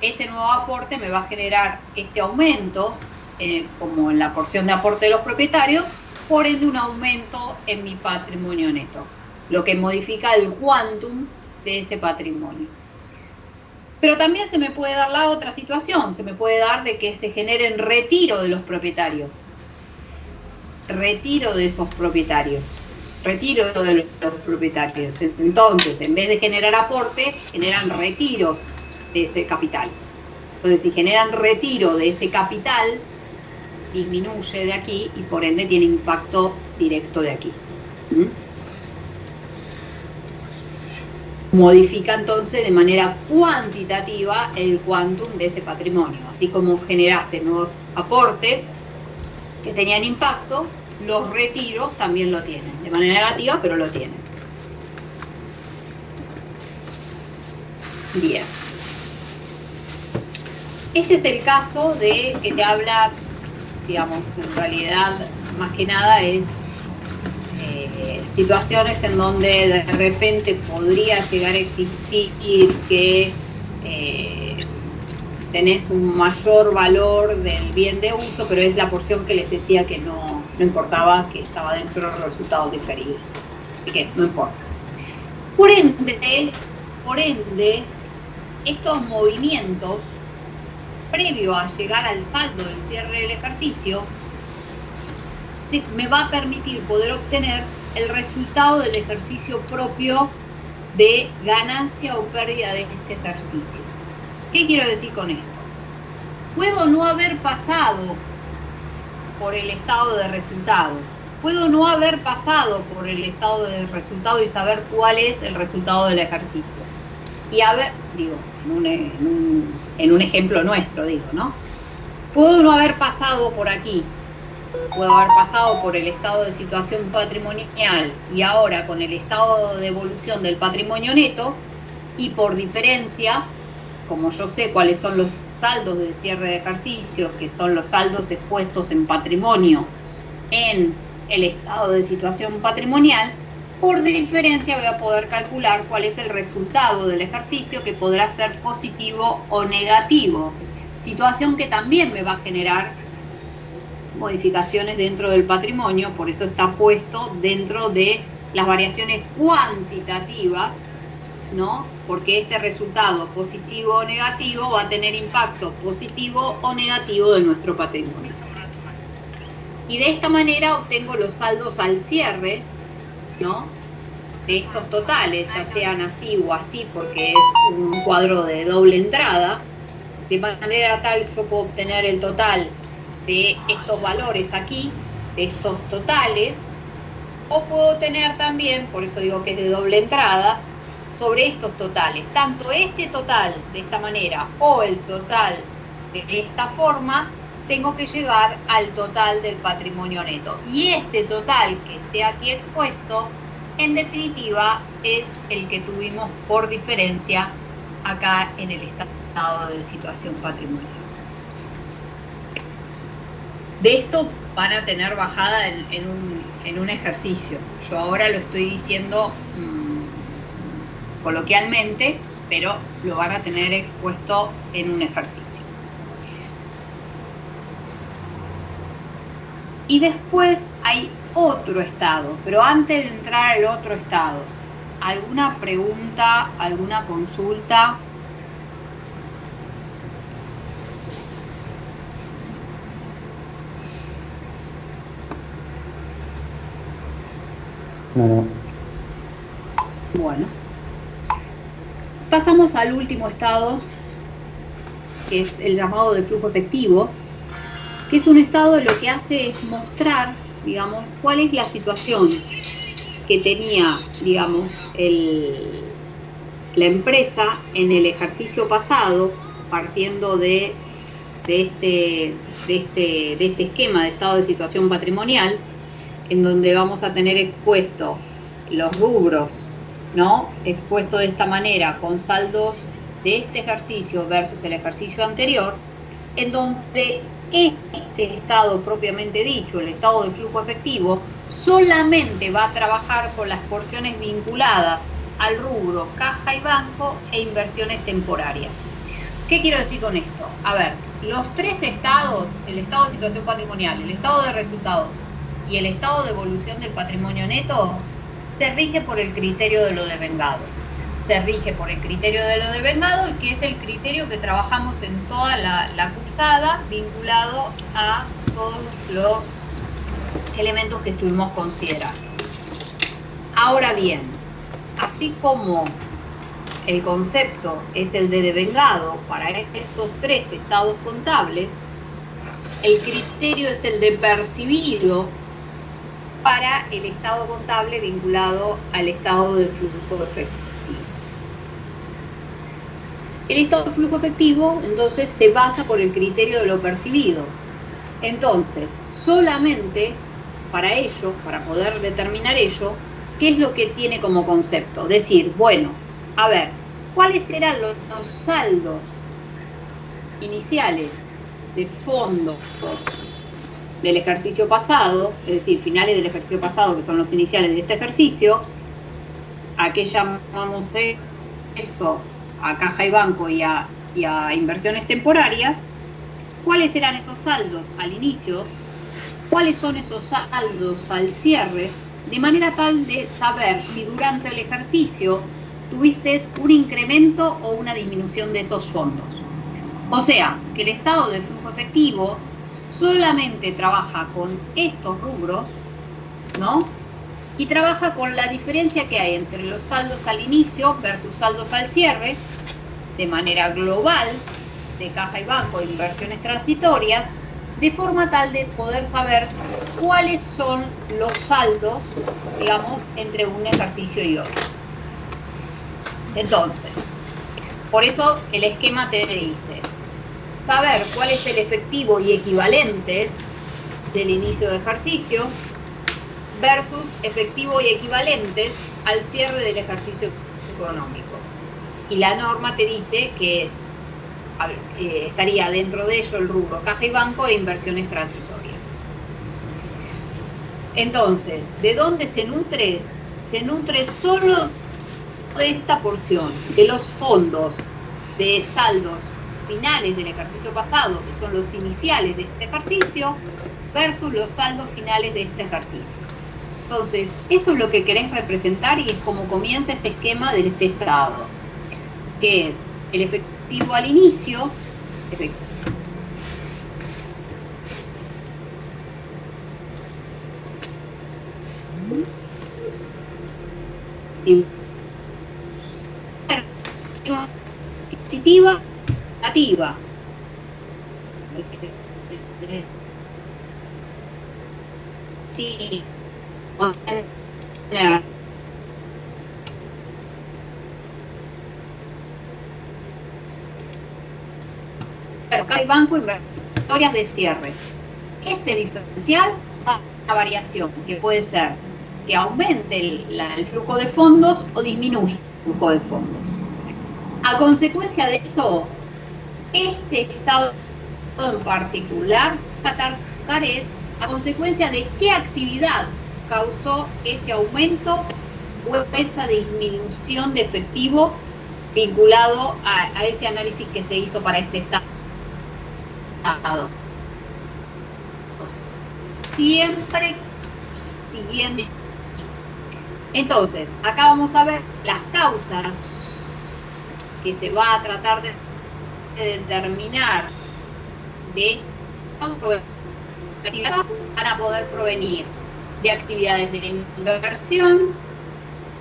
ese nuevo aporte me va a generar este aumento, como en la porción de aporte de los propietarios, por ende un aumento en mi patrimonio neto, lo que modifica el quantum de ese patrimonio. Pero también se me puede dar la otra situación, se me puede dar de que se generen retiro de los propietarios. Retiro de esos propietarios. Retiro de los propietarios. Entonces, en vez de generar aporte, generan retiro de ese capital. Entonces, si generan retiro de ese capital, disminuye de aquí y por ende tiene impacto directo de aquí. Modifica entonces de manera cuantitativa el quantum de ese patrimonio. Así como generaste nuevos aportes que tenían impacto, los retiros también lo tienen. De manera negativa, pero lo tienen. Bien. Este es el caso de que te habla, digamos, en realidad, más que nada es situaciones en donde de repente podría llegar a existir que tenés un mayor valor del bien de uso, pero es la porción que les decía que no importaba, que estaba dentro de los resultados diferidos. Así que no importa. Por ende, estos movimientos, previo a llegar al saldo del cierre del ejercicio, me va a permitir poder obtener el resultado del ejercicio propio de ganancia o pérdida de este ejercicio. ¿Qué quiero decir con esto? Puedo no haber pasado por el estado de resultados. Puedo no haber pasado por el estado de resultado y saber cuál es el resultado del ejercicio. Y digo, en un ejemplo nuestro, digo, ¿no? Puedo no haber pasado por aquí. Puedo haber pasado por el estado de situación patrimonial y ahora con el estado de evolución del patrimonio neto, y por diferencia, como yo sé cuáles son los saldos de cierre de ejercicio, que son los saldos expuestos en patrimonio en el estado de situación patrimonial, por diferencia voy a poder calcular cuál es el resultado del ejercicio, que podrá ser positivo o negativo, situación que también me va a generar modificaciones dentro del patrimonio, por eso está puesto dentro de las variaciones cuantitativas, ¿no? Porque este resultado positivo o negativo va a tener impacto positivo o negativo de nuestro patrimonio. Y de esta manera obtengo los saldos al cierre, ¿no? De estos totales, ya sean así o así, porque es un cuadro de doble entrada, de manera tal que yo puedo obtener el total de estos valores aquí, de estos totales, o puedo tener también, por eso digo que es de doble entrada, sobre estos totales, tanto este total de esta manera o el total de esta forma, tengo que llegar al total del patrimonio neto. Y este total que esté aquí expuesto, en definitiva, es el que tuvimos por diferencia acá en el estado de situación patrimonial. De esto van a tener bajada en un ejercicio. Yo ahora lo estoy diciendo coloquialmente, pero lo van a tener expuesto en un ejercicio. Y después hay otro estado, pero antes de entrar al otro estado, ¿alguna pregunta, alguna consulta? No. Bueno. Pasamos al último estado, que es el llamado de flujo efectivo, que es un estado lo que hace es mostrar, digamos, cuál es la situación que tenía, digamos, la empresa en el ejercicio pasado, partiendo de de este esquema de estado de situación patrimonial, en donde vamos a tener expuesto los rubros, ¿no? Expuesto de esta manera con saldos de este ejercicio versus el ejercicio anterior, en donde este estado propiamente dicho, el estado de flujo efectivo, solamente va a trabajar con las porciones vinculadas al rubro caja y banco e inversiones temporarias. ¿Qué quiero decir con esto? A ver, los tres estados, el estado de situación patrimonial, el estado de resultados y el estado de evolución del patrimonio neto, se rige por el criterio de lo devengado. Se rige por el criterio de lo devengado, que es el criterio que trabajamos en toda la cursada, vinculado a todos los elementos que estuvimos considerando. Ahora bien, así como el concepto es el de devengado para esos tres estados contables, el criterio es el de percibido para el estado contable vinculado al estado de flujo efectivo. El estado de flujo efectivo, entonces, se basa por el criterio de lo percibido. Entonces, solamente para ello, para poder determinar ello, ¿qué es lo que tiene como concepto? Decir, bueno, a ver, ¿cuáles eran los saldos iniciales de fondos del ejercicio pasado, es decir, finales del ejercicio pasado, que son los iniciales de este ejercicio? ¿A qué llamamos eso? A caja y banco y a inversiones temporarias. ¿Cuáles eran esos saldos al inicio? ¿Cuáles son esos saldos al cierre? De manera tal de saber si durante el ejercicio tuviste un incremento o una disminución de esos fondos. O sea, que el estado de flujo efectivo solamente trabaja con estos rubros, ¿no? Y trabaja con la diferencia que hay entre los saldos al inicio versus saldos al cierre, de manera global, de caja y banco e inversiones transitorias, de forma tal de poder saber cuáles son los saldos, digamos, entre un ejercicio y otro. Entonces, por eso el esquema te dice saber cuál es el efectivo y equivalentes del inicio de ejercicio versus efectivo y equivalentes al cierre del ejercicio económico. Y la norma te dice que estaría dentro de ello el rubro caja y banco e inversiones transitorias. Entonces, ¿de dónde se nutre? Se nutre solo de esta porción, de los fondos de saldos finales del ejercicio pasado, que son los iniciales de este ejercicio, versus los saldos finales de este ejercicio. Entonces, eso es lo que querés representar y es como comienza este esquema de este estado, que es el efectivo al inicio, positiva, negativa. Sí. Acá hay banco inversiones de cierre. Ese diferencial va a una variación que puede ser que aumente el flujo de fondos o disminuya el flujo de fondos. A consecuencia de eso, este estado en particular, tratar es a consecuencia de qué actividad causó ese aumento o esa disminución de efectivo vinculado a ese análisis que se hizo para este estado. Siempre siguiendo. Entonces, acá vamos a ver las causas que se va a tratar de determinar de actividades para poder provenir de actividades de inversión,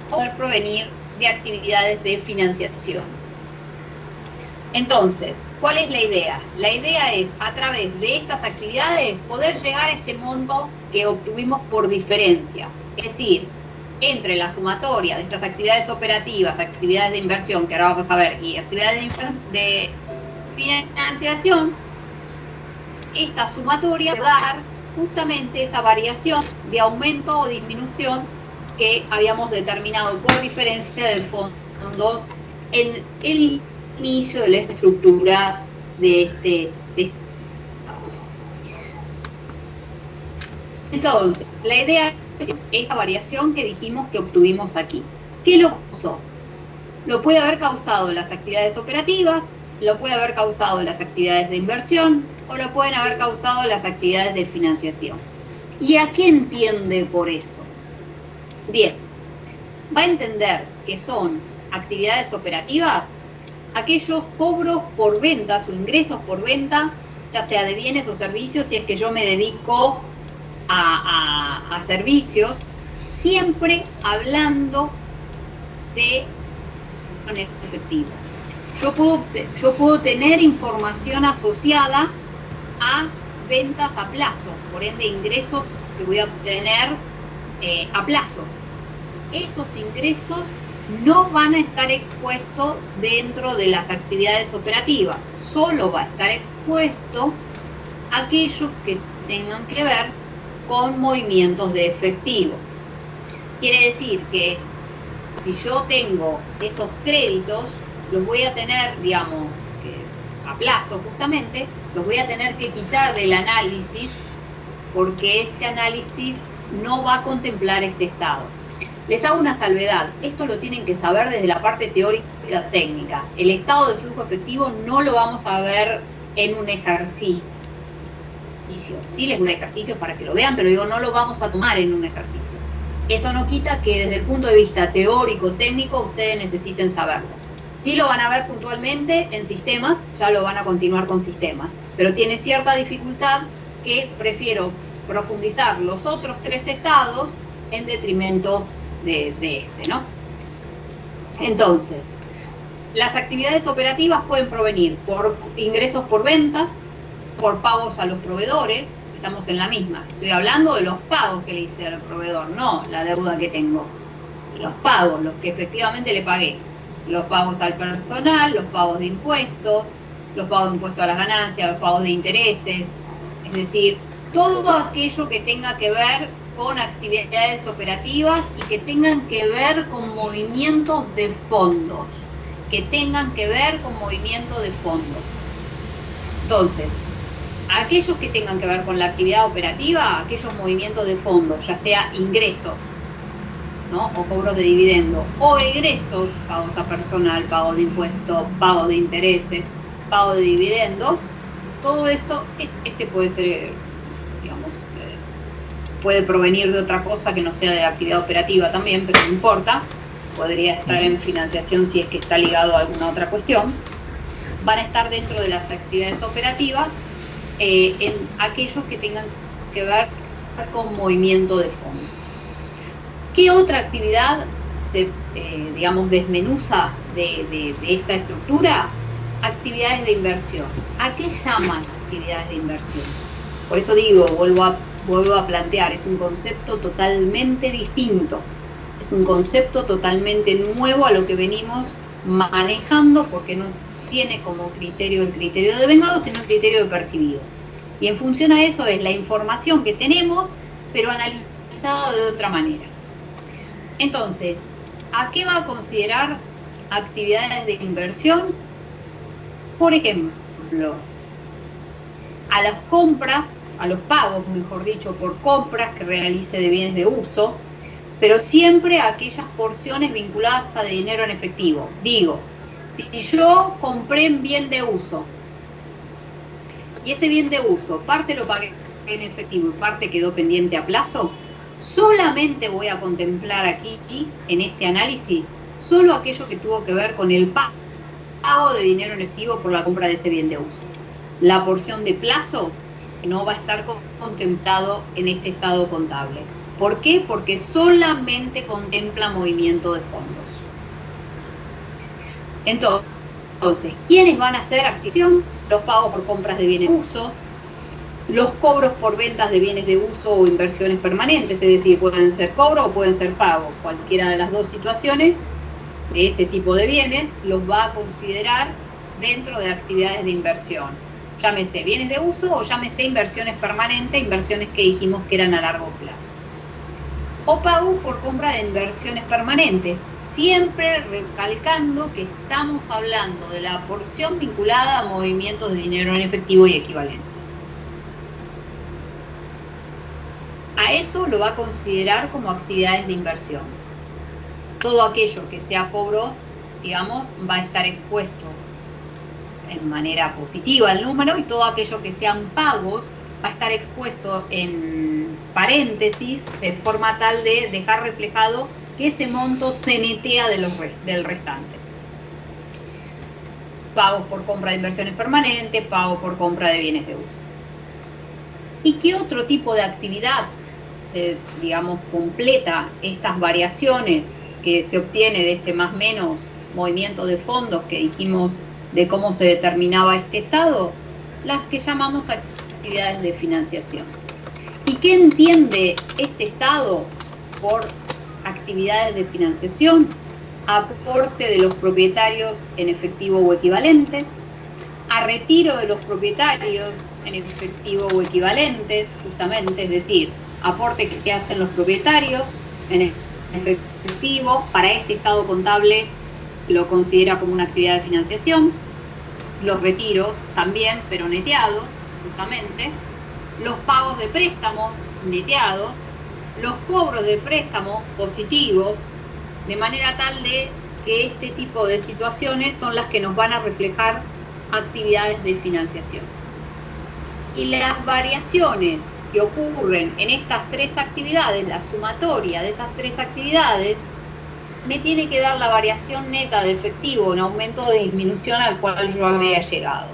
poder provenir de actividades de financiación. Entonces, ¿cuál es la idea? La idea es, a través de estas actividades, poder llegar a este monto que obtuvimos por diferencia. Es decir, entre la sumatoria de estas actividades operativas, actividades de inversión, que ahora vamos a ver, y actividades de financiación, esta sumatoria va a dar justamente esa variación de aumento o disminución que habíamos determinado por diferencia de fondos en el inicio de la estructura de este. Entonces, la idea es esta variación que dijimos que obtuvimos aquí. ¿Qué lo causó? Lo puede haber causado las actividades operativas, lo puede haber causado las actividades de inversión o lo pueden haber causado las actividades de financiación. ¿Y a qué entiende por eso? Bien, va a entender que son actividades operativas aquellos cobros por ventas o ingresos por venta, ya sea de bienes o servicios, si es que yo me dedico a servicios, siempre hablando de efectivo. Yo puedo tener información asociada a ventas a plazo, por ende ingresos que voy a obtener a plazo. Esos ingresos no van a estar expuestos dentro de las actividades operativas, solo va a estar expuesto aquellos que tengan que ver con movimientos de efectivo. Quiere decir que si yo tengo esos créditos, los voy a tener, digamos, a plazo justamente, los voy a tener que quitar del análisis porque ese análisis no va a contemplar este estado. Les hago una salvedad, esto lo tienen que saber desde la parte teórica técnica. El estado de flujo efectivo no lo vamos a ver en un ejercicio. Sí, les doy un ejercicio para que lo vean, pero digo, no lo vamos a tomar en un ejercicio. Eso no quita que desde el punto de vista teórico, técnico, ustedes necesiten saberlo. Sí lo van a ver puntualmente en sistemas, ya lo van a continuar con sistemas, pero tiene cierta dificultad que prefiero profundizar los otros tres estados en detrimento de este, ¿no? Entonces, las actividades operativas pueden provenir por ingresos por ventas, por pagos a los proveedores, estamos en la misma. Estoy hablando de los pagos que le hice al proveedor, no la deuda que tengo. Los pagos, los que efectivamente le pagué. Los pagos al personal, los pagos de impuestos, los pagos de impuestos a las ganancias, los pagos de intereses. Es decir, todo aquello que tenga que ver con actividades operativas y que tengan que ver con movimientos de fondos. Que tengan que ver con movimientos de fondos. Entonces, aquellos que tengan que ver con la actividad operativa, aquellos movimientos de fondos, ya sea ingresos, ¿no? O cobros de dividendo, o egresos, pagos a personal, pago de impuestos, pago de intereses, pago de dividendos, todo eso, puede ser, digamos, puede provenir de otra cosa que no sea de la actividad operativa también, pero no importa, podría estar en financiación si es que está ligado a alguna otra cuestión, van a estar dentro de las actividades operativas en aquellos que tengan que ver con movimiento de fondos. ¿Qué otra actividad se, digamos, desmenuza de esta estructura? Actividades de inversión. ¿A qué llaman actividades de inversión? Por eso digo, vuelvo a plantear, es un concepto totalmente distinto. Es un concepto totalmente nuevo a lo que venimos manejando porque no tiene como criterio el criterio de devengado, sino el criterio de percibido. Y en función a eso es la información que tenemos, pero analizada de otra manera. Entonces, ¿a qué va a considerar actividades de inversión? Por ejemplo, a las compras, a los pagos, mejor dicho, por compras que realice de bienes de uso, pero siempre a aquellas porciones vinculadas a dinero en efectivo. Digo, si yo compré un bien de uso y ese bien de uso, parte lo pagué en efectivo y parte quedó pendiente a plazo, solamente voy a contemplar aquí, en este análisis, solo aquello que tuvo que ver con el pago de dinero en efectivo por la compra de ese bien de uso. La porción de plazo no va a estar contemplado en este estado contable. ¿Por qué? Porque solamente contempla movimiento de fondos. Entonces, ¿quiénes van a hacer activación? Los pagos por compras de bienes de uso, los cobros por ventas de bienes de uso o inversiones permanentes, es decir, pueden ser cobro o pueden ser pago. Cualquiera de las dos situaciones de ese tipo de bienes los va a considerar dentro de actividades de inversión. llámese bienes de uso o llámese inversiones permanentes, inversiones que dijimos que eran a largo plazo. O pago por compra de inversiones permanentes, siempre recalcando que estamos hablando de la porción vinculada a movimientos de dinero en efectivo y equivalentes. A eso lo va a considerar como actividades de inversión. Todo aquello que sea cobro, digamos, va a estar expuesto en manera positiva al número, y todo aquello que sean pagos va a estar expuesto en paréntesis, de forma tal de dejar reflejado que ese monto se netea del restante. Pagos por compra de inversiones permanentes, pago por compra de bienes de uso. ¿Y qué otro tipo de actividad se, digamos, completa estas variaciones que se obtiene de este más o menos movimiento de fondos que dijimos de cómo se determinaba este estado? Las que llamamos actividades de financiación. ¿Y qué entiende este estado por actividades de financiación? Aporte de los propietarios en efectivo o equivalente, a retiro de los propietarios en efectivo o equivalentes, justamente, es decir, aporte que hacen los propietarios en efectivo, para este estado contable lo considera como una actividad de financiación. Los retiros también, pero neteados, justamente. Los pagos de préstamos neteados, los cobros de préstamos positivos, de manera tal de que este tipo de situaciones son las que nos van a reflejar actividades de financiación. Y las variaciones que ocurren en estas tres actividades, la sumatoria de esas tres actividades, me tiene que dar la variación neta de efectivo, un aumento o disminución al cual yo había llegado.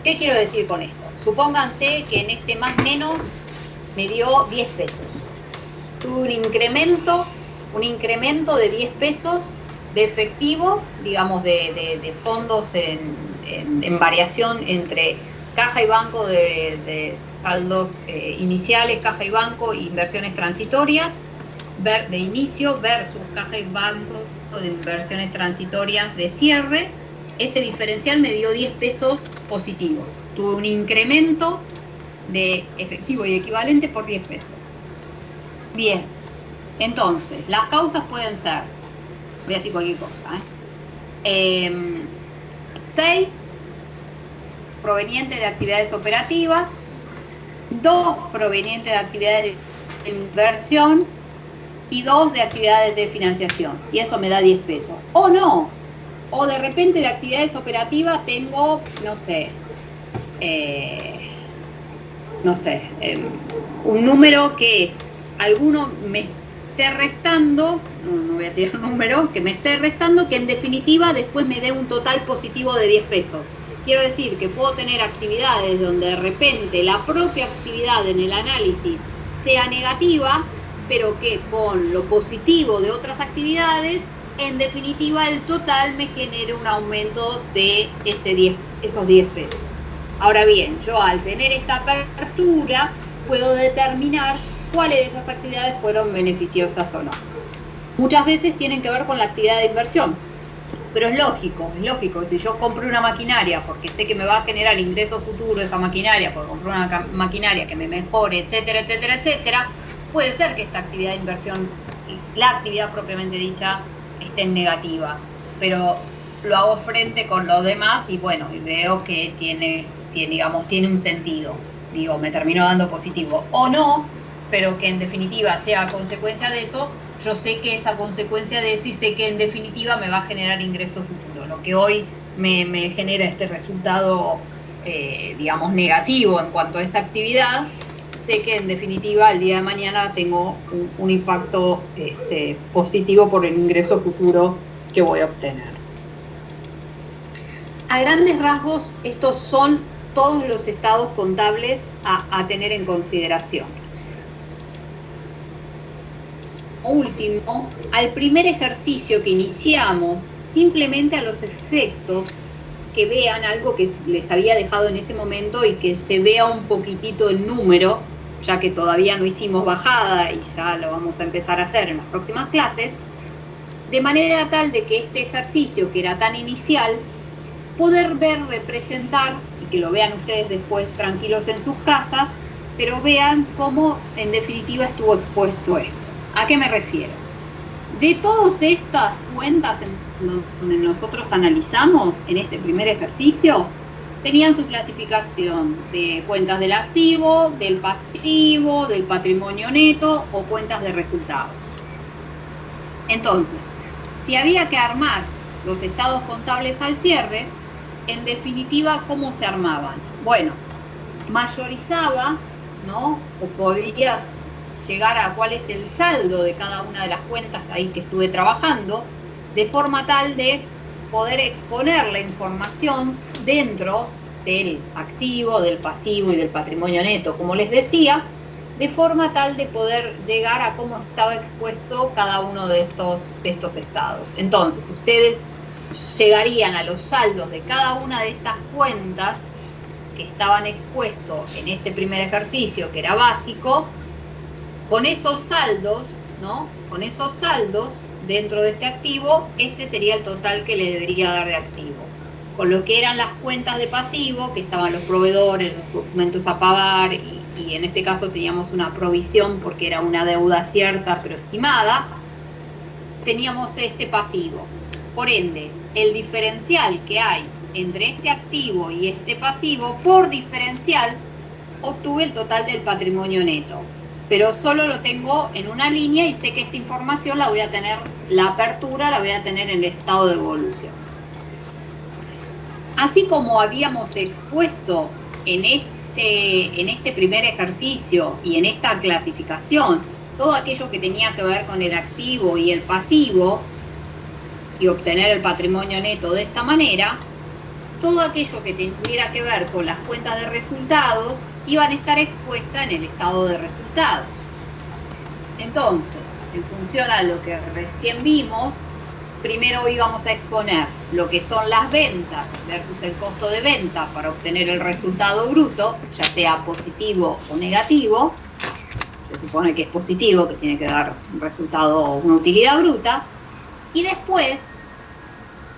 ¿Qué quiero decir con esto? Supónganse que en este más menos me dio 10 pesos. Tuve un incremento de 10 pesos de efectivo, digamos, de fondos en variación entre caja y banco de saldos iniciales, caja y banco, inversiones transitorias, de inicio versus caja y banco de inversiones transitorias de cierre. Ese diferencial me dio 10 pesos positivos. Tuve un incremento de efectivo y equivalente por 10 pesos. Bien, entonces, las causas pueden ser, voy a decir cualquier cosa, 6 provenientes de actividades operativas, 2 provenientes de actividades de inversión y 2 de actividades de financiación. Y eso me da 10 pesos. O no, o de repente de actividades operativas tengo, un número que alguno me esté restando, no voy a tirar un número, que me esté restando, que en definitiva después me dé un total positivo de 10 pesos. Quiero decir que puedo tener actividades donde de repente la propia actividad en el análisis sea negativa, pero que con lo positivo de otras actividades, en definitiva el total me genere un aumento de esos 10 pesos. Ahora bien, yo al tener esta apertura puedo determinar cuáles de esas actividades fueron beneficiosas o no. Muchas veces tienen que ver con la actividad de inversión, pero es lógico que si yo compro una maquinaria porque sé que me va a generar ingreso futuro esa maquinaria, porque compro una maquinaria que me mejore, etcétera, etcétera, etcétera, puede ser que esta actividad de inversión, la actividad propiamente dicha, esté en negativa, pero lo hago frente con los demás y bueno, y veo que tiene un sentido. Digo, me termino dando positivo o no, pero que en definitiva sea consecuencia de eso. Yo sé que es a consecuencia de eso y sé que en definitiva me va a generar ingreso futuro. Lo que hoy me genera este resultado, negativo en cuanto a esa actividad, sé que en definitiva el día de mañana tengo un impacto positivo por el ingreso futuro que voy a obtener. A grandes rasgos, estos son todos los estados contables a tener en consideración. Último, al primer ejercicio que iniciamos, simplemente a los efectos que vean algo que les había dejado en ese momento y que se vea un poquitito el número, ya que todavía no hicimos bajada y ya lo vamos a empezar a hacer en las próximas clases, de manera tal de que este ejercicio, que era tan inicial, poder ver, representar, y que lo vean ustedes después tranquilos en sus casas, pero vean cómo en definitiva estuvo expuesto esto. ¿A qué me refiero? De todas estas cuentas donde nosotros analizamos en este primer ejercicio, tenían su clasificación de cuentas del activo, del pasivo, del patrimonio neto o cuentas de resultados. Entonces, si había que armar los estados contables al cierre, en definitiva, ¿cómo se armaban? Bueno, mayorizaba, ¿no? O podría llegar a cuál es el saldo de cada una de las cuentas ahí que estuve trabajando, de forma tal de poder exponer la información dentro del activo, del pasivo y del patrimonio neto, como les decía, de forma tal de poder llegar a cómo estaba expuesto cada uno de estos estados. Entonces, ustedes llegarían a los saldos de cada una de estas cuentas que estaban expuestos en este primer ejercicio, que era básico, con esos saldos, ¿no? Con esos saldos dentro de este activo, este sería el total que le debería dar de activo. Con lo que eran las cuentas de pasivo, que estaban los proveedores, los documentos a pagar, y en este caso teníamos una provisión porque era una deuda cierta pero estimada, teníamos este pasivo. Por ende, el diferencial que hay entre este activo y este pasivo, por diferencial, obtuve el total del patrimonio neto. Pero solo lo tengo en una línea y sé que esta información la voy a tener, la apertura la voy a tener en el estado de evolución. Así como habíamos expuesto en este primer ejercicio y en esta clasificación todo aquello que tenía que ver con el activo y el pasivo y obtener el patrimonio neto de esta manera, todo aquello que tuviera que ver con las cuentas de resultados iban a estar expuestas en el estado de resultados. Entonces, en función a lo que recién vimos, primero íbamos a exponer lo que son las ventas versus el costo de venta para obtener el resultado bruto, ya sea positivo o negativo. Se supone que es positivo, que tiene que dar un resultado, una utilidad bruta. Y después,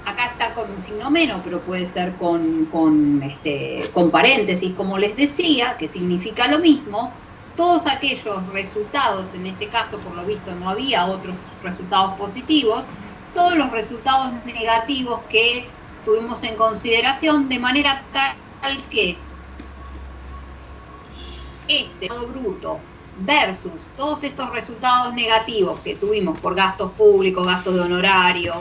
acá está con un signo menos, pero puede ser con paréntesis, como les decía, que significa lo mismo. Todos aquellos resultados, en este caso por lo visto no había otros resultados positivos, todos los resultados negativos que tuvimos en consideración, de manera tal que este resultado bruto versus todos estos resultados negativos que tuvimos por gastos públicos, gastos de honorario,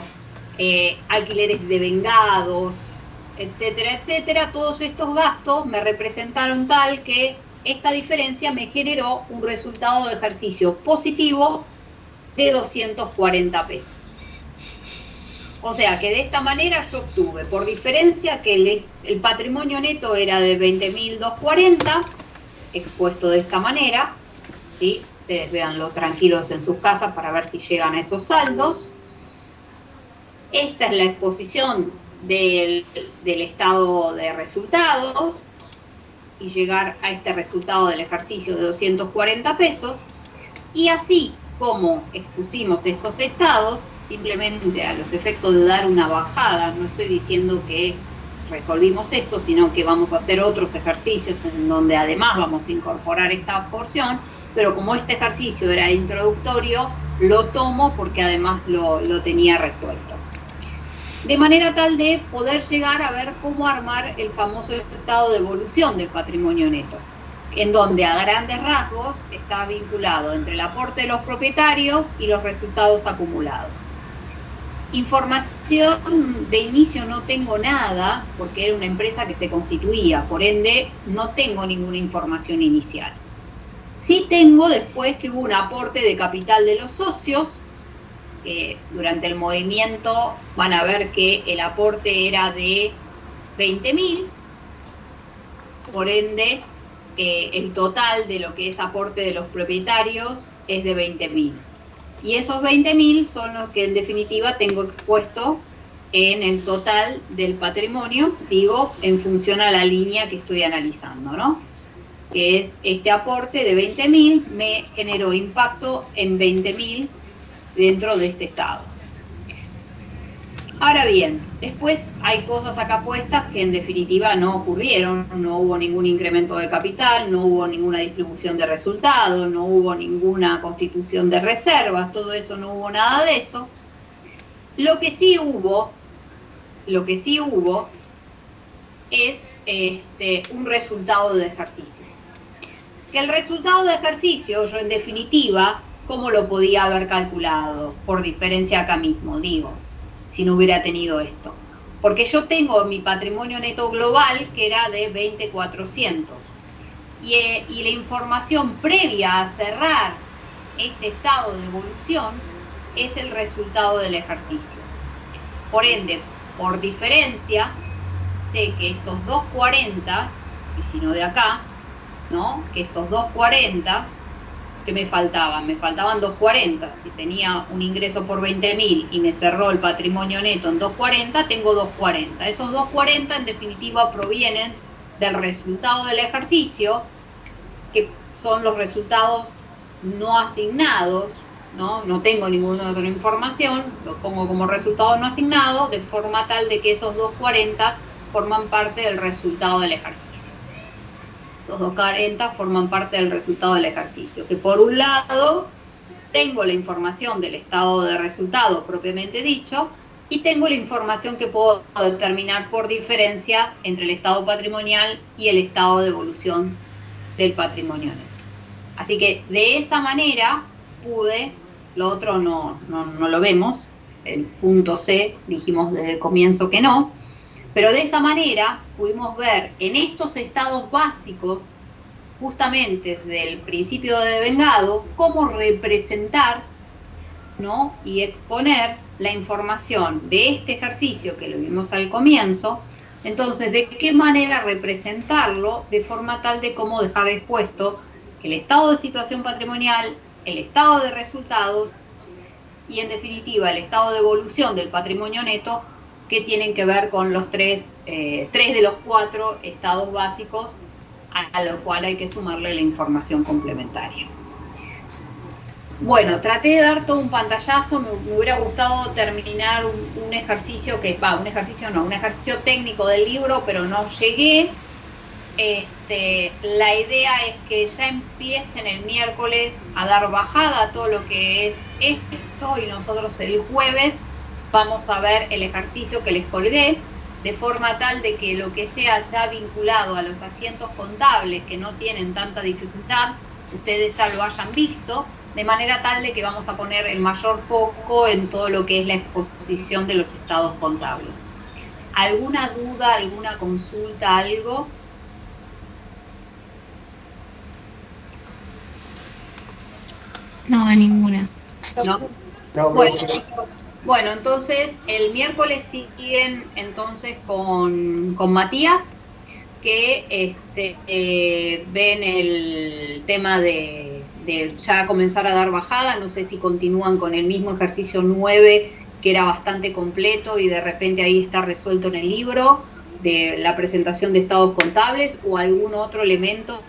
alquileres devengados, etcétera, etcétera, todos estos gastos me representaron tal que esta diferencia me generó un resultado de ejercicio positivo de 240 pesos. O sea que de esta manera yo obtuve, por diferencia, que el patrimonio neto era de 20.240, expuesto de esta manera, ¿sí? Ustedes véanlo tranquilos en sus casas para ver si llegan a esos saldos. Esta es la exposición del estado de resultados y llegar a este resultado del ejercicio de 240 pesos. Y así como expusimos estos estados, simplemente a los efectos de dar una bajada, no estoy diciendo que resolvimos esto, sino que vamos a hacer otros ejercicios en donde además vamos a incorporar esta porción, pero como este ejercicio era introductorio, lo tomo porque además lo tenía resuelto. De manera tal de poder llegar a ver cómo armar el famoso estado de evolución del patrimonio neto, en donde a grandes rasgos está vinculado entre el aporte de los propietarios y los resultados acumulados. Información de inicio no tengo nada, porque era una empresa que se constituía, por ende no tengo ninguna información inicial. Sí tengo después que hubo un aporte de capital de los socios, que durante el movimiento van a ver que el aporte era de 20.000, por ende el total de lo que es aporte de los propietarios es de 20.000. Y esos 20.000 son los que en definitiva tengo expuesto en el total del patrimonio, digo, en función a la línea que estoy analizando, ¿no? Que es este aporte de 20.000 me generó impacto en 20.000 dentro de este estado. Ahora bien, después hay cosas acá puestas que en definitiva no ocurrieron, no hubo ningún incremento de capital, no hubo ninguna distribución de resultados, no hubo ninguna constitución de reservas, todo eso no hubo nada de eso. Lo que sí hubo es un resultado de ejercicio. Que el resultado de ejercicio, yo en definitiva, ¿cómo lo podía haber calculado? Por diferencia acá mismo, digo, si no hubiera tenido esto. Porque yo tengo mi patrimonio neto global, que era de 20.400. Y la información previa a cerrar este estado de evolución es el resultado del ejercicio. Por ende, por diferencia, sé que estos 240, y si no de acá, ¿no? Que estos 240, ¿qué me faltaban? Me faltaban 240. Si tenía un ingreso por 20.000 y me cerró el patrimonio neto en 240, tengo 240. Esos 240 en definitiva provienen del resultado del ejercicio, que son los resultados no asignados, ¿no? No tengo ninguna otra información, lo pongo como resultado no asignado, de forma tal de que esos 240 forman parte del resultado del ejercicio. Los 240 forman parte del resultado del ejercicio, que por un lado tengo la información del estado de resultado propiamente dicho, y tengo la información que puedo determinar por diferencia entre el estado patrimonial y el estado de evolución del patrimonio neto. Así que de esa manera pude, lo otro no lo vemos, el punto C dijimos desde el comienzo que no, pero de esa manera pudimos ver en estos estados básicos, justamente desde el principio de devengado, cómo representar, ¿no? Y exponer la información de este ejercicio que lo vimos al comienzo. Entonces, ¿de qué manera representarlo de forma tal de cómo dejar expuesto el estado de situación patrimonial, el estado de resultados y, en definitiva, el estado de evolución del patrimonio neto, que tienen que ver con los tres de los 4 estados básicos a los cuales hay que sumarle la información complementaria. Bueno, traté de dar todo un pantallazo, me hubiera gustado terminar un ejercicio un ejercicio técnico del libro, pero no llegué. La idea es que ya empiecen el miércoles a dar bajada a todo lo que es esto, y nosotros el jueves vamos a ver el ejercicio que les colgué, de forma tal de que lo que sea ya vinculado a los asientos contables, que no tienen tanta dificultad, ustedes ya lo hayan visto, de manera tal de que vamos a poner el mayor foco en todo lo que es la exposición de los estados contables. ¿Alguna duda, alguna consulta, algo? No, ninguna. ¿No? Bueno, entonces el miércoles siguen entonces con Matías, que ven el tema de ya comenzar a dar bajada. No sé si continúan con el mismo ejercicio 9, que era bastante completo y de repente ahí está resuelto en el libro de la presentación de estados contables, o algún otro elemento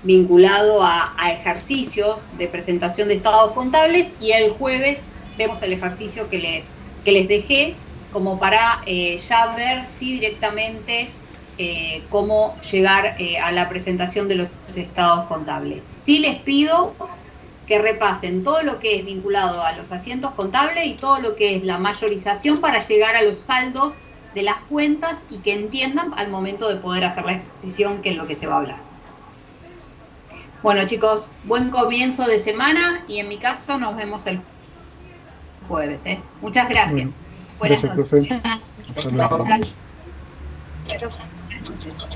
vinculado a ejercicios de presentación de estados contables, y el jueves vemos el ejercicio que les dejé, como para ya ver si directamente cómo llegar a la presentación de los estados contables. Sí les pido que repasen todo lo que es vinculado a los asientos contables y todo lo que es la mayorización para llegar a los saldos de las cuentas, y que entiendan al momento de poder hacer la exposición, que es lo que se va a hablar. Bueno, chicos, buen comienzo de semana, y en mi caso nos vemos el jueves. Muchas gracias. Gracias, profe. Hasta luego. Buenas noches.